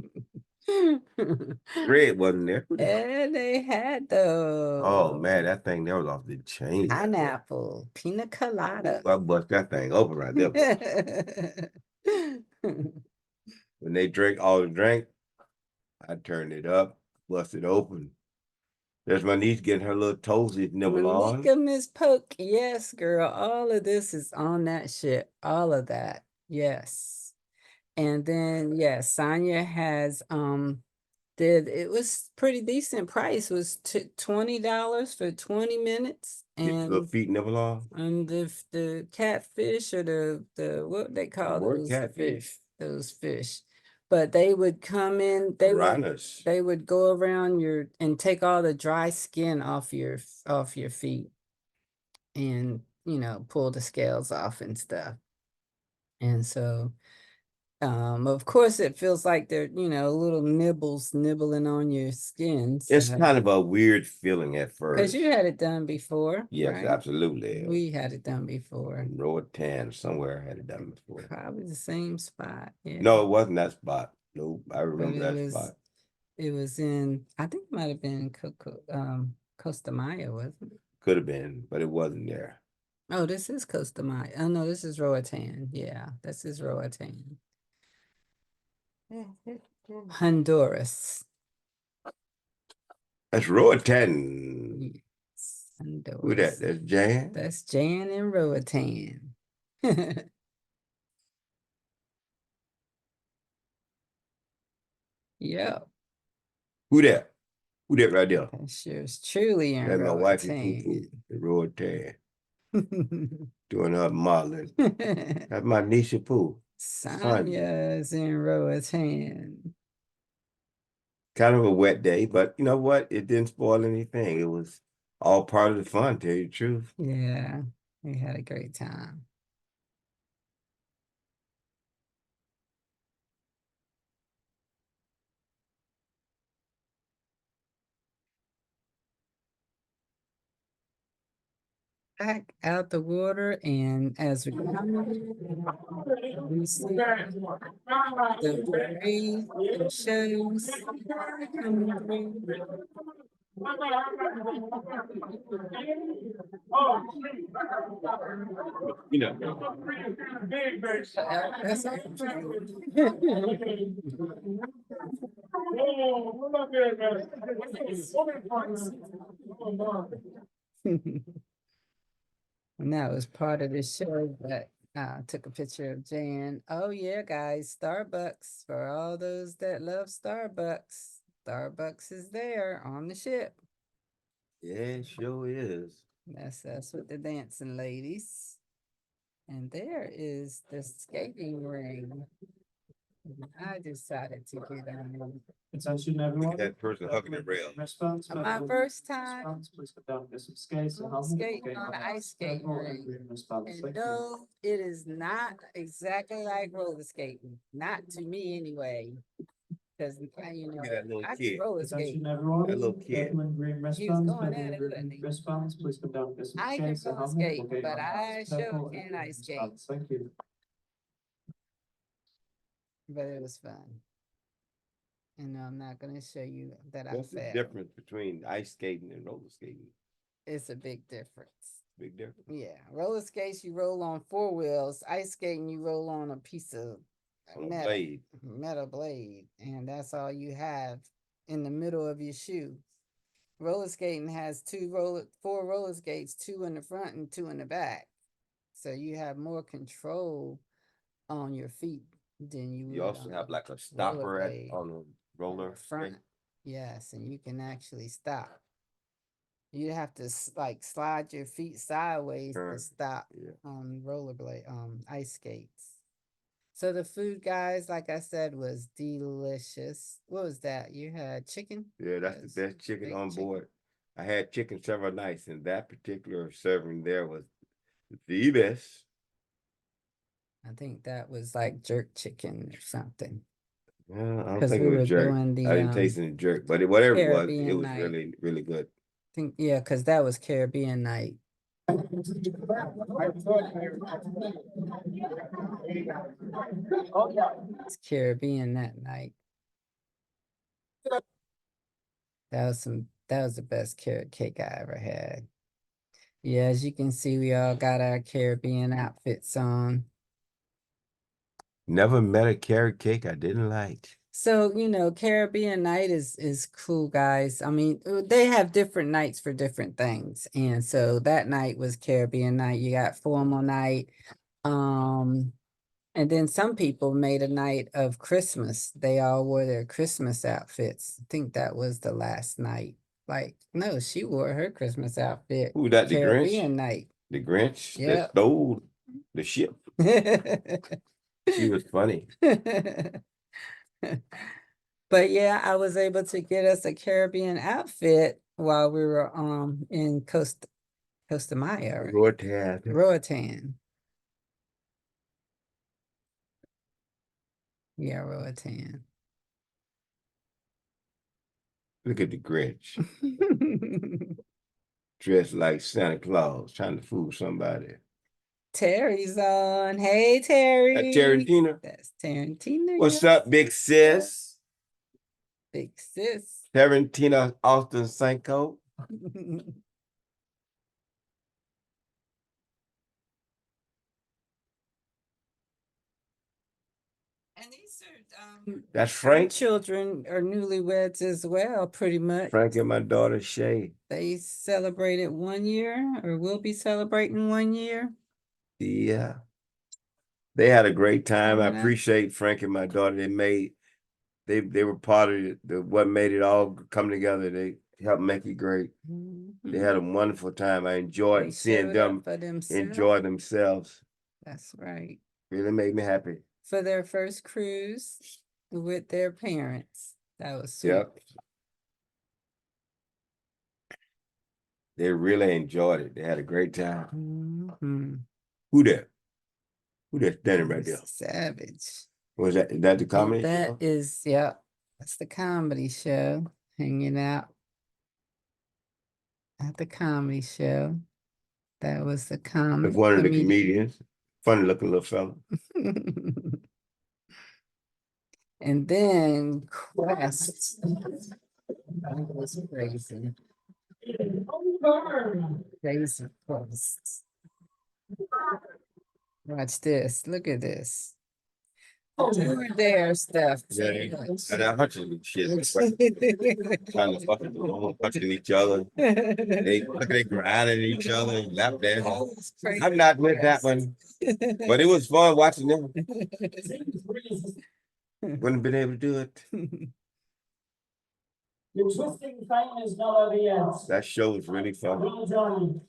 S3: Red wasn't there. Who the-
S1: And they had those.
S3: Oh man, that thing there was off the chain.
S1: Pineapple, pina colada.
S3: I bust that thing open right there. When they drank all the drink, I turned it up, bust it open. There's my niece getting her little toesies nibble on.
S1: Malika Miss Poke. Yes, girl. All of this is on that shit. All of that. Yes. And then yes, Sonia has did it was pretty decent price, was $20 for 20 minutes.
S3: Get your little
S1: And
S3: feet nibble on.
S1: the catfish or the what they call
S3: Word
S1: those
S3: catfish.
S1: fish, those fish. But they would come in, they would
S3: Piranhas.
S1: they would go around your and take all the dry skin off your feet and pull the scales off and stuff. And so of course it feels like they're little nibbles nibbling on your skin.
S3: It's kind of a weird feeling at first.
S1: Because you had it done before.
S3: Yes,
S1: right?
S3: absolutely.
S1: We had it done before.
S3: Roatan somewhere had it done before.
S1: Probably the same spot. Yeah.
S3: No, it wasn't that spot. Nope, I
S1: But
S3: remember that spot.
S1: it was in, I think it might have been Costa Maya, wasn't it?
S3: Could have been, but it wasn't there.
S1: Oh, this is Costa Maya. Oh no, this is Roatan. Yeah, this is Roatan. Honduras.
S3: That's Roatan.
S1: Yes, Honduras.
S3: Who that? That's Jan?
S1: That's Jan and Roatan. Yeah,
S3: Who that? Who that right there?
S1: that sure is truly in
S3: That's my wife and
S1: Roatan.
S3: Roatan. Doing her modeling. That's my niece Pooh.
S1: Sonia's in Roatan.
S3: Kind of a wet day, but you know what? It didn't spoil anything. It was all part of the fun, tell you the truth.
S1: Yeah, we had a great time. back out the water, and as we see the parade and shows coming through.
S3: You know.
S1: That's And that was part of the show, but took a picture of Jan. Oh yeah, guys, Starbucks for all those that love Starbucks. Starbucks is there on the ship.
S3: Yeah, it sure is.
S1: That's with the dancing ladies. And there is the skating ring. I decided to get on.
S2: Attention everyone.
S3: That person hugging the rail.
S2: Wristbands,
S1: My
S2: metal
S1: first time
S2: wristbands, please come down, get some skates. and
S1: I'm
S2: helmet.
S1: skating
S2: Okay,
S1: on the ice skating
S2: purple and
S1: rink.
S2: green wristbands.
S1: And
S2: Thank you.
S1: no, it is not exactly like roller skating. Not to me anyway. Because you know,
S3: Look at that little
S1: I
S3: kid.
S1: can roller skate.
S2: Attention everyone.
S3: That little kid.
S2: Purple and green
S1: He was
S2: wristbands,
S1: going
S2: purple
S1: at
S2: and
S1: it,
S2: green
S1: wasn't he?
S2: wristbands, please come down, get some
S1: I can
S2: skates. and
S1: roller
S2: helmet.
S1: skate,
S2: Okay,
S1: but I
S2: purple
S1: sure
S2: and
S1: can
S2: green
S1: ice skate.
S2: wristbands. Thank you.
S1: But it was fun. And I'm not gonna show you that I
S3: What's the
S1: failed.
S3: difference between ice skating and roller skating?
S1: It's a big difference.
S3: Big difference.
S1: Yeah, roller skates you roll on 4 wheels. Ice skating you roll on a piece of
S3: On a
S1: metal,
S3: blade.
S1: metal blade, and that's all you have in the middle of your shoe. Roller skating has 4 roller skates, 2 in the front and 2 in the back. So you have more control on your feet than you
S3: You
S1: would
S3: also
S1: on
S3: have like a stopper
S1: rollerblade.
S3: on a roller.
S1: front.
S3: skate.
S1: Yes, and you can actually stop. You have to like slide your feet sideways to
S3: Turn,
S1: stop
S3: yeah.
S1: on rollerblade, ice skates. So the food, guys, like I said, was delicious. What was that? You had chicken?
S3: Yeah, that's
S1: Yes,
S3: the best chicken
S1: baked
S3: on
S1: chicken.
S3: board. I had chicken several nights, and that particular serving there was the best.
S1: I think that was like jerk chicken or something.
S3: Yeah, I don't
S1: 'Cause
S3: think
S1: we
S3: it
S1: were
S3: was jerk.
S1: doing the,
S3: I didn't taste any jerk, but whatever it
S1: Caribbean
S3: was
S1: night.
S3: really, really good.
S1: Yeah, because that was Caribbean night. It's Caribbean that night. That was the best carrot cake I ever had. Yeah, as you can see, we all got our Caribbean outfits on.
S3: Never met a carrot cake I didn't like.
S1: So, Caribbean night is cool, guys. I mean, they have different nights for different things. And so that night was Caribbean night. You got formal night. And then some people made a night of Christmas. They all wore their Christmas outfits. I think that was the last night. Like, no, she wore her Christmas outfit.
S3: Who that, the Grinch?
S1: Caribbean night.
S3: The Grinch
S1: Yep.
S3: that stole the ship. She was funny.
S1: But yeah, I was able to get us a Caribbean outfit while we were in Costa Maya, right?
S3: Roatan.
S1: Roatan. Yeah, Roatan.
S3: Look at the Grinch. Dressed like Santa Claus, trying to fool somebody.
S1: Terry's on. Hey, Terry.
S3: That Tarantina.
S1: That's Tarantina.
S3: What's up, big sis?
S1: Big sis.
S3: Tarantina Austin Sanko.
S1: And these are
S3: That's
S1: our
S3: Frank.
S1: children are newlyweds as well, pretty much.
S3: Frank and my daughter Shay.
S1: They celebrated 1 year or will be celebrating 1 year.
S3: Yeah. They had a great time. I
S1: Yeah.
S3: appreciate Frank and my daughter. They were part of what made it all come together. They helped make it great. They had a wonderful time. I enjoyed
S1: They
S3: seeing
S1: showed up
S3: them
S1: for themselves.
S3: enjoy themselves.
S1: That's right.
S3: Really made me happy.
S1: For their first cruise with their parents. That was sweet.
S3: Yep. They really enjoyed it. They had a great time.
S1: Mhm.
S3: Who there? Who there standing right there?
S1: Savage.
S3: Was that, is that the comedy
S1: That
S3: show?
S1: is, yep. That's the comedy show. Hanging out at the comedy show. That was the
S3: With one of the
S1: comedian.
S3: comedians, funny looking little fella.
S1: And then Quest. That was crazy. Crazy Quest. Watch this. Look at this. Doing their stuff.
S3: Yeah, and that hunting shit. Trying to fucking punching each other. They look at they grinding each other and lap dancing. I'm not with that one, but it was fun watching them. Wouldn't have been able to do it.
S2: Your twisting fame is not over yet.
S3: That show was really fun.
S2: Will join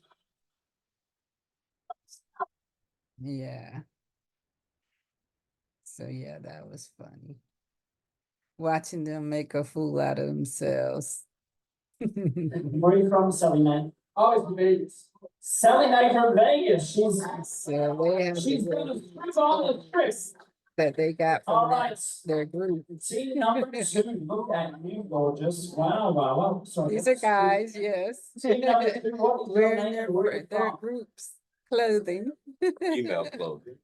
S1: Yeah. So yeah, that was funny. Watching them make a fool out of themselves.
S2: Where are you from, Sally Knight? Oh, it's Vegas. Sally Knight from Vegas. She's gonna prove all the tricks.
S1: That they got
S2: All
S1: from
S2: right.
S1: their group.
S2: See, number 2. Look at you, gorgeous. Wow, wow, wow. So
S1: These are guys, yes.
S2: See, number 2, what was your
S1: Wearing
S2: name? Where are you
S1: their
S2: from?
S1: groups clothing.
S3: Female clothing.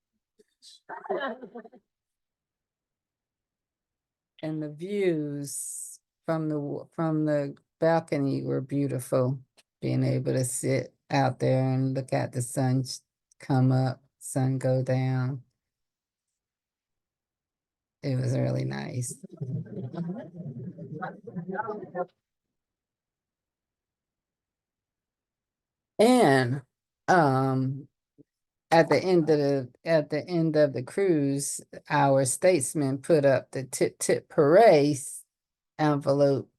S1: And the views from the balcony were beautiful. Being able to sit out there and look at the sun come up, sun go down. It was really nice. And at the end of the cruise, our statesman put up the Tip Tip Parade envelope.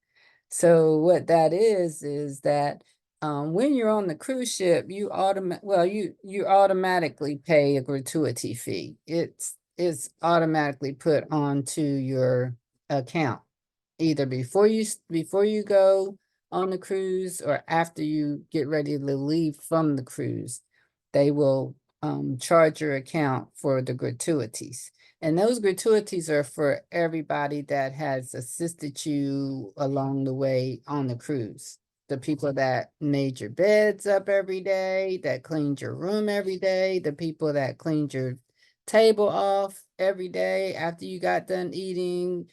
S1: So what that is that when you're on the cruise ship, you automatically pay a gratuity fee. It's automatically put onto your account, either before you go on the cruise or after you get ready to leave from the cruise. They will charge your account for the gratuities. And those gratuities are for everybody that has assisted you along the way on the cruise. The people that made your beds up every day, that cleaned your room every day, the people that cleaned your table off every day after you got done eating.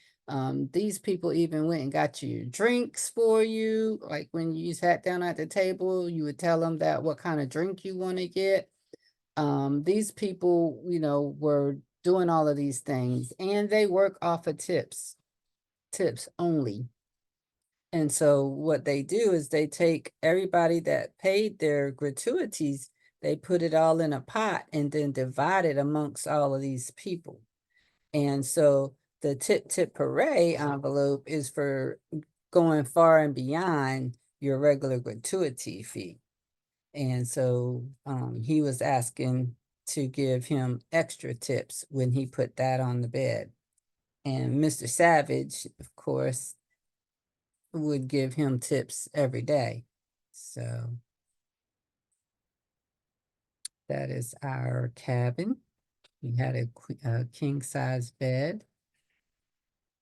S1: These people even went and got you drinks for you. Like when you sat down at the table, you would tell them that what kind of drink you want to get. These people, were doing all of these things, and they work off of tips only. And so what they do is they take everybody that paid their gratuities, they put it all in a pot and then divide it amongst all of these people. And so the Tip Tip Parade envelope is for going far and beyond your regular gratuity fee. And so he was asking to give him extra tips when he put that on the bed. And Mr. Savage, of course, would give him tips every day. So that is our cabin. We had a king size bed.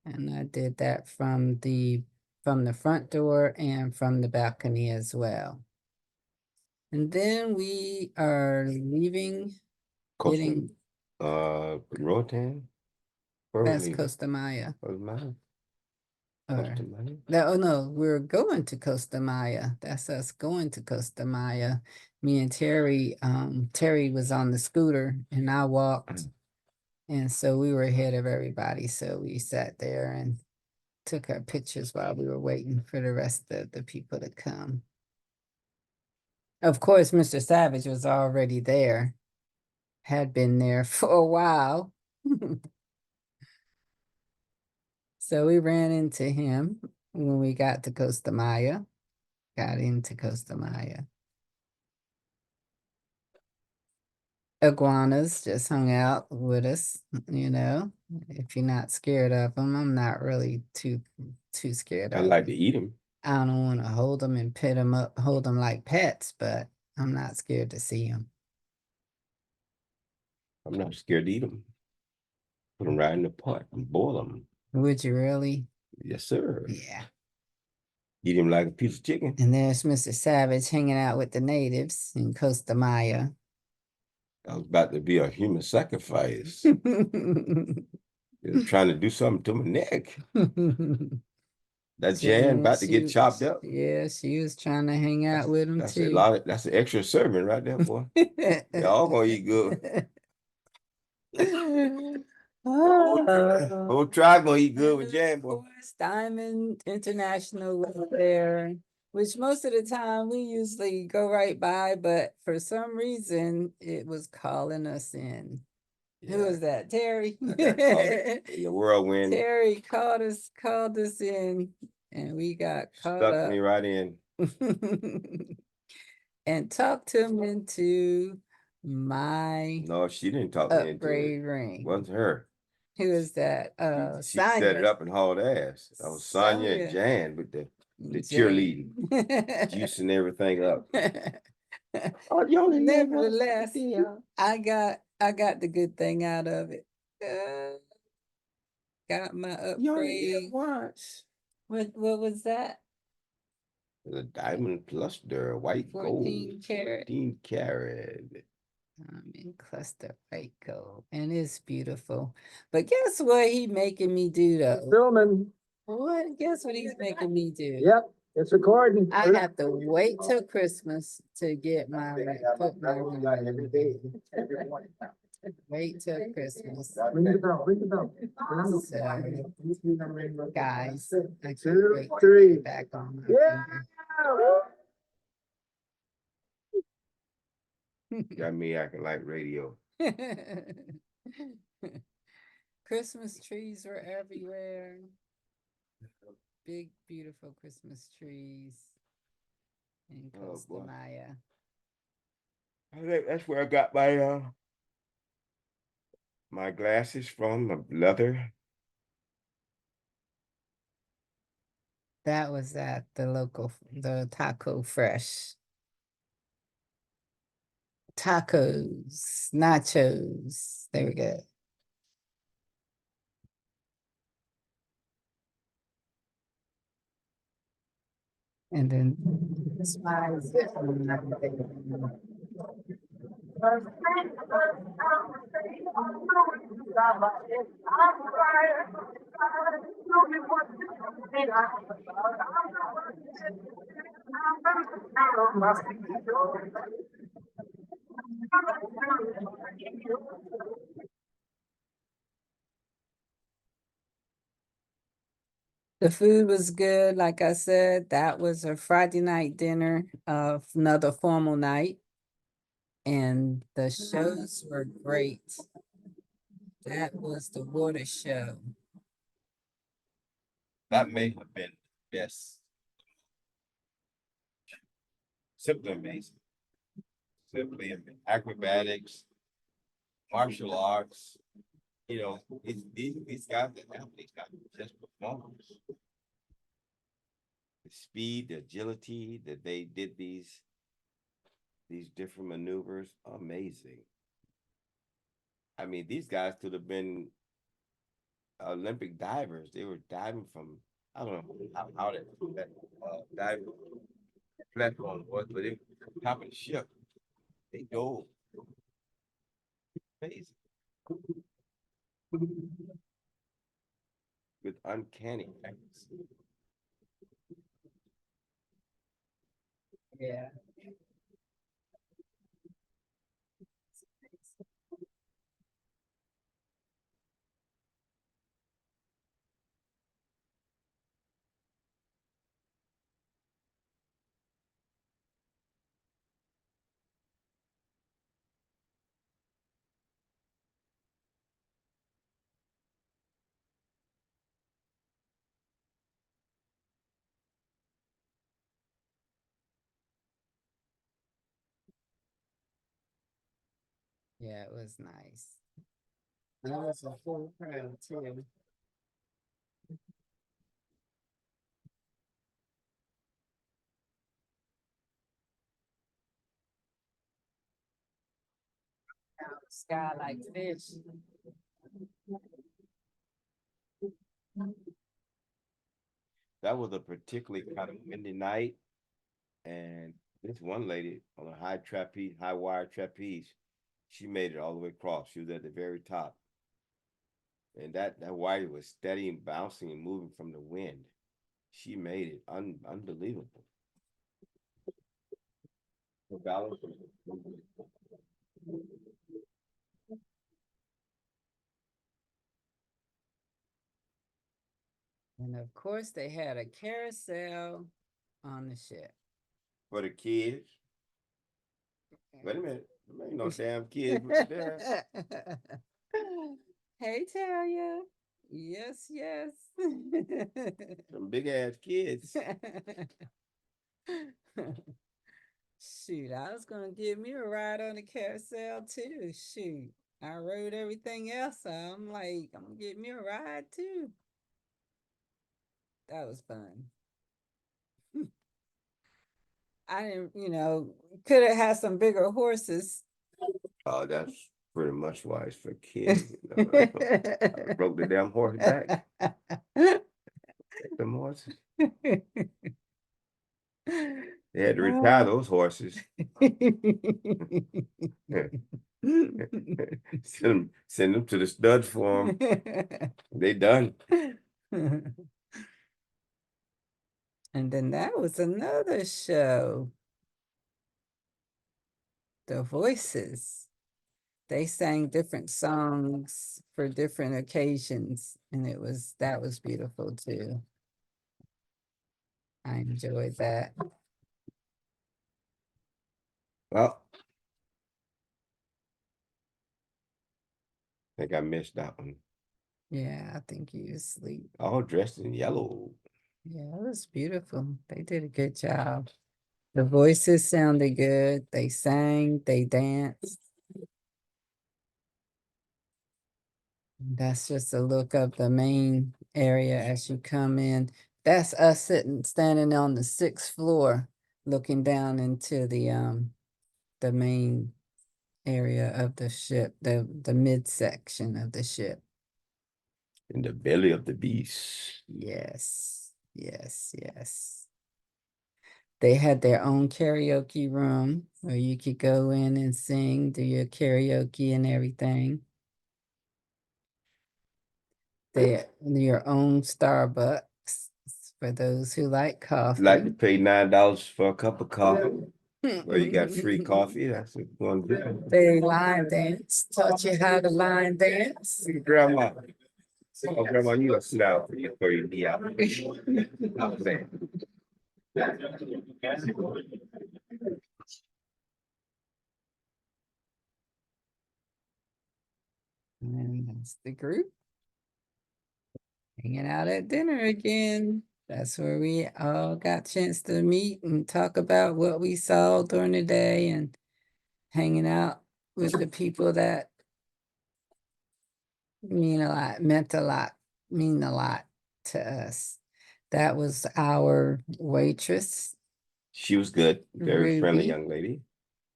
S1: And I did that from the front door and from the balcony as well. And then we are leaving, getting,
S3: Rotan?
S1: that's Costa Maya. No, we're going to Costa Maya. That's us going to Costa Maya. Me and Terry was on the scooter and I walked. And so we were ahead of everybody. So we sat there and took our pictures while we were waiting for the rest of the people to come. Of course, Mr. Savage was already there, had been there for a while. So we ran into him when we got to Costa Maya, got into Costa Maya. Iguanas just hung out with us, if you're not scared of them. I'm not really too scared
S3: I
S1: of
S3: like
S1: them.
S3: to eat them.
S1: I don't want to hold them and pet them up, hold them like pets, but I'm not scared to see them.
S3: I'm not scared to eat them. Put them right in the pot and boil them.
S1: Would you really?
S3: Yes, sir.
S1: Yeah.
S3: Eat him like a piece of chicken.
S1: And there's Mr. Savage hanging out with the natives in Costa Maya.
S3: I was about to be a human sacrifice. They was trying to do something to my neck. That Jan about to get chopped up.
S1: Yeah, she was trying to hang out with him
S3: That's a
S1: too.
S3: lot. That's an extra serving right there, boy. Y'all gonna eat good. Whole tribe gonna eat good with Jan, boy.
S1: Forest Diamond International was there, which most of the time we usually go right by, but for some reason it was calling us in. Who
S3: Yeah.
S1: was that? Terry?
S3: I got caught in the whirlwind.
S1: Terry called us in, and we got caught
S3: Stuck
S1: up
S3: me right in.
S1: and talked him into my
S3: No, she didn't talk me into it.
S1: upgrade ring.
S3: Wasn't her.
S1: Who is that?
S3: She set it
S1: Sonya.
S3: up and hauled ass. That was Sonya and Jan with the cheerleading, juicing everything up. Oh, y'all
S1: Nevertheless, I got the good thing out of it. Got my upgrade.
S3: once.
S1: What was that?
S3: The diamond cluster, white
S1: 14
S3: gold,
S1: karat.
S3: 14 karat.
S1: In cluster white gold, and it's beautiful. But guess what he making me do though?
S2: Filming.
S1: What? Guess what he's making me do?
S2: Yep, it's recording.
S1: I have to wait till Christmas to get my put my ring on. Wait till Christmas.
S2: Ring the bell, ring the bell.
S1: So, guys, I can't
S2: Two,
S1: wait to
S2: three.
S1: get back on my
S2: Yeah.
S3: Got me acting like radio.
S1: finger. Christmas trees were everywhere. Big, beautiful Christmas trees in
S3: Oh,
S1: Costa
S3: boy.
S1: Maya.
S3: I think that's where I got my glasses from, of leather.
S1: That was at the Taco Fresh. Tacos, nachos. They were good. And then smiles. The food was good. Like I said, that was a Friday night dinner of another formal night. And the shows were great. That was the water show.
S3: That may have been the best. Simply amazing. Simply acrobatics, martial arts. You know, these guys that have these guys just performers. The speed, the agility that they did these different maneuvers, amazing. I mean, these guys could have been Olympic divers. They were diving from, I don't know how that diving platform was, but it was top of the ship. They dove. Amazing. With uncanny accuracy.
S1: Yeah. Yeah, it was nice. It was a full crowd too. Sky like fish.
S3: That was a particularly kind of windy night. And this one lady on a high wire trapeze, she made it all the way across. She was at the very top. And that wire was steady and bouncing and moving from the wind. She made it unbelievable. Her balance was-
S1: And of course, they had a carousel on the ship.
S3: For the kids. Wait a minute. There ain't no damn kids right there.
S1: Hey, Talia. Yes, yes.
S3: Some big ass kids.
S1: Shoot, I was gonna give me a ride on the carousel too. Shoot, I rode everything else. So I'm like, I'm gonna get me a ride too. That was fun. I didn't, could have had some bigger horses.
S3: Oh, that's pretty much why it's for kids. I broke the damn horse back. Take them horses. They had to retire those horses. Send them to the stud farm. They done.
S1: And then that was another show. The Voices. They sang different songs for different occasions, and that was beautiful too. I enjoyed that.
S3: Well, I think I missed that one.
S1: Yeah, I think you asleep.
S3: All dressed in yellow.
S1: Yeah, it was beautiful. They did a good job. The voices sounded good. They sang, they danced. That's just a look of the main area as you come in. That's us standing on the 6th floor, looking down into the main area of the ship, the midsection of the ship.
S3: In the belly of the beast.
S1: Yes, yes, yes. They had their own karaoke room where you could go in and sing, do your karaoke and everything. Your own Starbucks for those who like coffee.
S3: Like to pay $9 for a cup of coffee. Well, you got free coffee. That's a one good.
S1: They line dance, taught you how to line dance.
S3: Grandma. Oh, grandma, you gonna sit down for your knee out. I'm saying.
S1: And that's the group hanging out at dinner again. That's where we all got a chance to meet and talk about what we saw during the day and hanging out with the people that mean a lot to us. That was our waitress.
S3: She was good. Very friendly
S1: Ruby.
S3: young lady.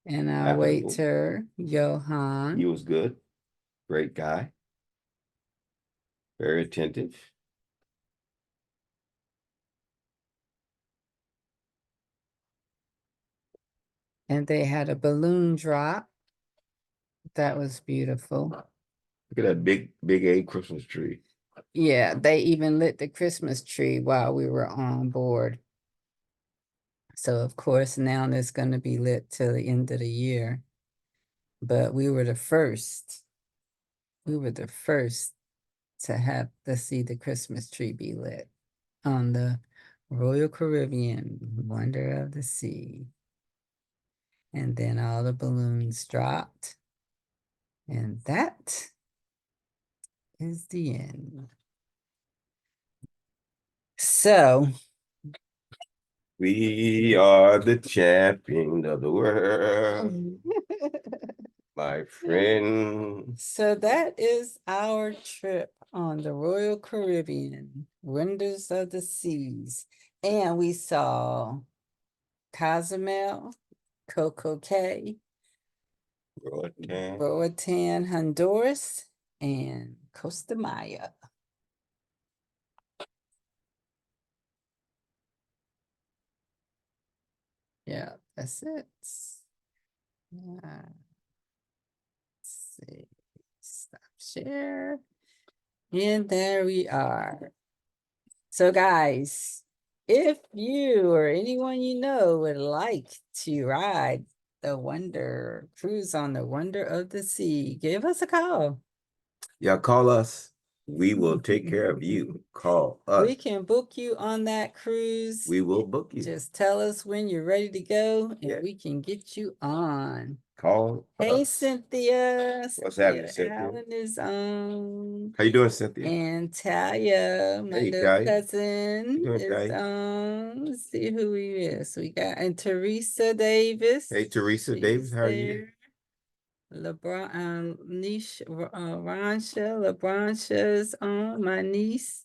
S1: And our
S3: Applicable.
S1: waiter, Johan.
S3: He was good. Great guy. Very attentive.
S1: And they had a balloon drop. That was beautiful.
S3: Look at that big A Christmas tree.
S1: Yeah, they even lit the Christmas tree while we were on board. So of course now it's going to be lit till the end of the year. But we were the first. We were the first to see the Christmas tree be lit on the Royal Caribbean Wonder of the Sea. And then all the balloons dropped. And that is the end. So
S3: We are the champion of the world, my friend.
S1: so that is our trip on the Royal Caribbean, Wonders of the Seas. And we saw Cozumel, Coco Cay,
S3: Roatan.
S1: Roatan, Honduras, and Costa Maya. Yeah, that's it. Let's see. Stop share. And there we are. So guys, if you or anyone you know would like to ride the Wonder Cruise on the Wonder of the Sea, give us a call.
S3: Y'all call us. We will take care of you. Call us.
S1: We can book you on that cruise.
S3: We will book you.
S1: Just tell us when you're ready to go and
S3: Yeah.
S1: we can get you on.
S3: Call
S1: Hey,
S3: us.
S1: Cynthia.
S3: What's happening, Cynthia?
S1: Allen is on.
S3: How you doing, Cynthia?
S1: And Talia, my
S3: Hey,
S1: little
S3: Talia.
S1: cousin,
S3: doing,
S1: is
S3: Talia?
S1: on. Let's see who he is. We got and Teresa Davis.
S3: Hey, Teresa Davis, how are you?
S1: LeBron, niece, Ransha, LeBroncha is on. My niece.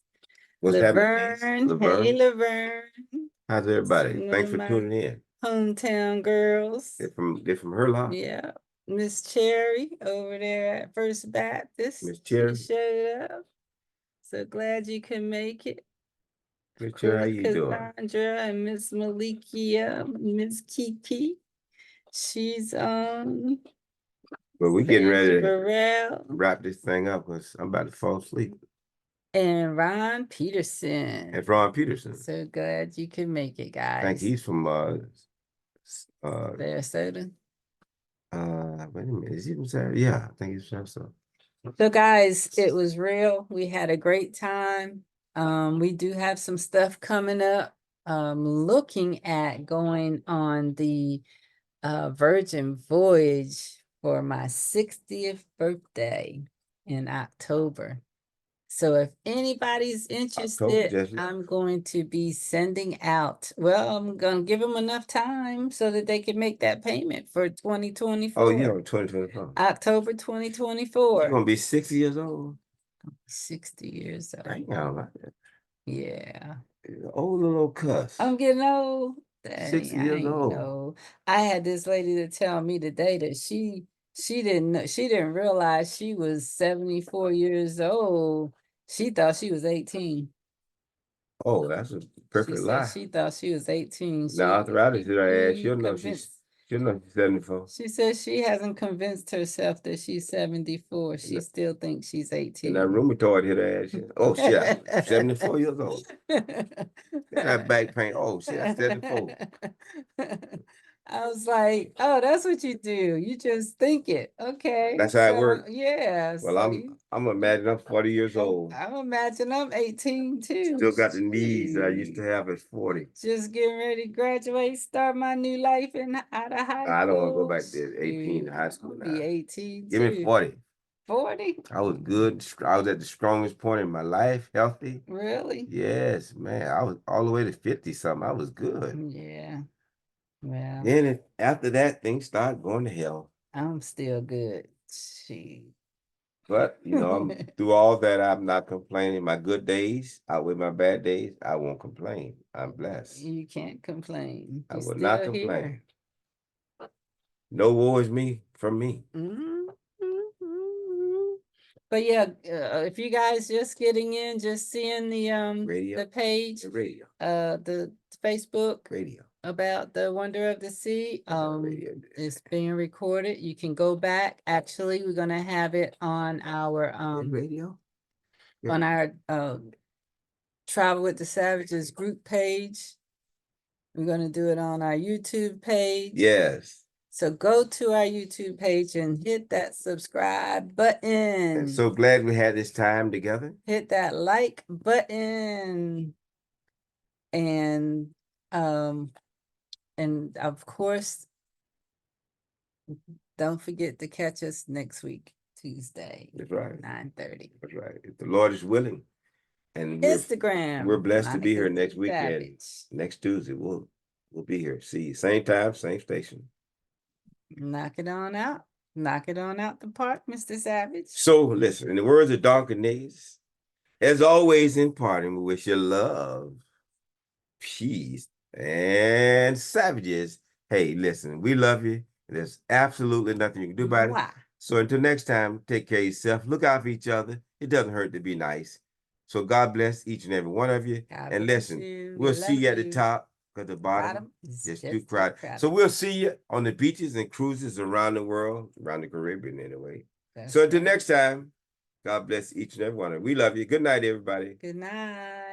S3: What's
S1: Laverne.
S3: happening, niece? Laverne?
S1: Hey, Laverne.
S3: How's everybody?
S1: One
S3: Thanks
S1: of
S3: for
S1: my
S3: tuning in.
S1: hometown girls.
S3: They're from her lot.
S1: Yeah. Miss Cherry over there at First Baptist.
S3: Miss Cherry.
S1: She showed up. So glad you could make it.
S3: Miss Cherry, how you doing?
S1: Cassandra and Miss Malikia, Miss Kiki. She's
S3: Well, we getting ready to
S1: Burrell
S3: wrap this thing up because I'm about to fall asleep.
S1: and Ron Peterson.
S3: And Ron Peterson.
S1: So glad you could make it, guys.
S3: I think he's from
S1: Sarasota.
S3: Wait a minute, is he from Sarasota? Yeah, I think he's from Sarasota.
S1: So guys, it was real. We had a great time. We do have some stuff coming up. Looking at going on the Virgin Voyage for my 60th birthday in October. So if anybody's interested,
S3: Jesse.
S1: I'm going to be sending out, well, I'm going to give them enough time so that they can make that payment for 2024.
S3: Oh, yeah, 2024.
S1: October
S3: You're
S1: 2024.
S3: gonna be 60 years old.
S1: 60 years old.
S3: Damn,
S1: Yeah.
S3: old little cuss.
S1: I'm getting old.
S3: 60
S1: Dang, I
S3: years
S1: ain't
S3: old.
S1: know. I had this lady to tell me today that she didn't realize she was 74 years old. She thought she was 18.
S3: Oh, that's a
S1: She
S3: perfect
S1: said
S3: lie.
S1: she thought she was 18.
S3: Now, arthritis did her ass. She'll know
S1: convinced-
S3: she'll know she's 74.
S1: She says she hasn't convinced herself that she's 74. She
S3: No.
S1: still thinks she's 18.
S3: And that rheumatoid hit her ass. Oh shit, I'm 74 years old. That back pain. Oh shit, I'm 74.
S1: I was like, oh, that's what you do. You just think it. Okay.
S3: That's how it works.
S1: Yeah.
S3: Well,
S1: so
S3: I'm imagine I'm 40 years old.
S1: I'm imagine I'm 18 too.
S3: Still got the knees that I used to have at 40.
S1: Just getting ready to graduate, start my new life out of high school.
S3: I don't want to go back to 18 in high school now.
S1: Be 18
S3: Give me 40.
S1: 40?
S3: I was good. I was at the strongest point in my life, healthy.
S1: Really?
S3: Yes, man. I was all the way to 50 something. I was good.
S1: Yeah. Well,
S3: Then after that, things started going to hell.
S1: I'm still good. She.
S3: But I'm through all that, I'm not complaining. My good days outweigh my bad days. I won't complain. I'm blessed.
S1: You can't complain.
S3: I
S1: You're
S3: will not
S1: still
S3: complain.
S1: here.
S3: No woe is me from me.
S1: But yeah, if you guys just getting in, just seeing the
S3: Radio.
S1: the page,
S3: The radio.
S1: the Facebook
S3: Radio.
S1: about the Wonder of the Sea,
S3: Radio.
S1: it's being recorded. You can go back. Actually, we're gonna have it on our
S3: Radio.
S1: on our Travel with the Savages group page. We're gonna do it on our YouTube page.
S3: Yes.
S1: So go to our YouTube page and hit that subscribe button.
S3: And so glad we had this time together.
S1: Hit that like button. And of course, don't forget to catch us next week, Tuesday.
S3: That's right.
S1: 9:30.
S3: That's right. If the Lord is willing. And
S1: Instagram.
S3: we're blessed to be here
S1: Monica
S3: next weekend.
S1: Savage.
S3: Next Tuesday. We'll be here. See you. Same time, same station.
S1: Knock it on out. Knock it on out the park, Mr. Savage.
S3: So listen, in the words of Don Cornelius, as always in parting, we wish you love, peace, and savages. Hey, listen, we love you. There's absolutely nothing you can do about it.
S1: Mwah.
S3: So until next time, take care of yourself. Look out for each other. It doesn't hurt to be nice. So God bless each and every one of you.
S1: God
S3: And
S1: bless
S3: listen,
S1: you.
S3: we'll
S1: Love
S3: see you at the
S1: you.
S3: top. Cause the bottom
S1: Bottom is
S3: just
S1: just
S3: too
S1: too
S3: crowded.
S1: crowded.
S3: So we'll see you on the beaches and cruises around the world, around the Caribbean anyway.
S1: That's
S3: So until
S1: right.
S3: next time, God bless each and every one of you. We love you. Good night, everybody.
S1: Good night.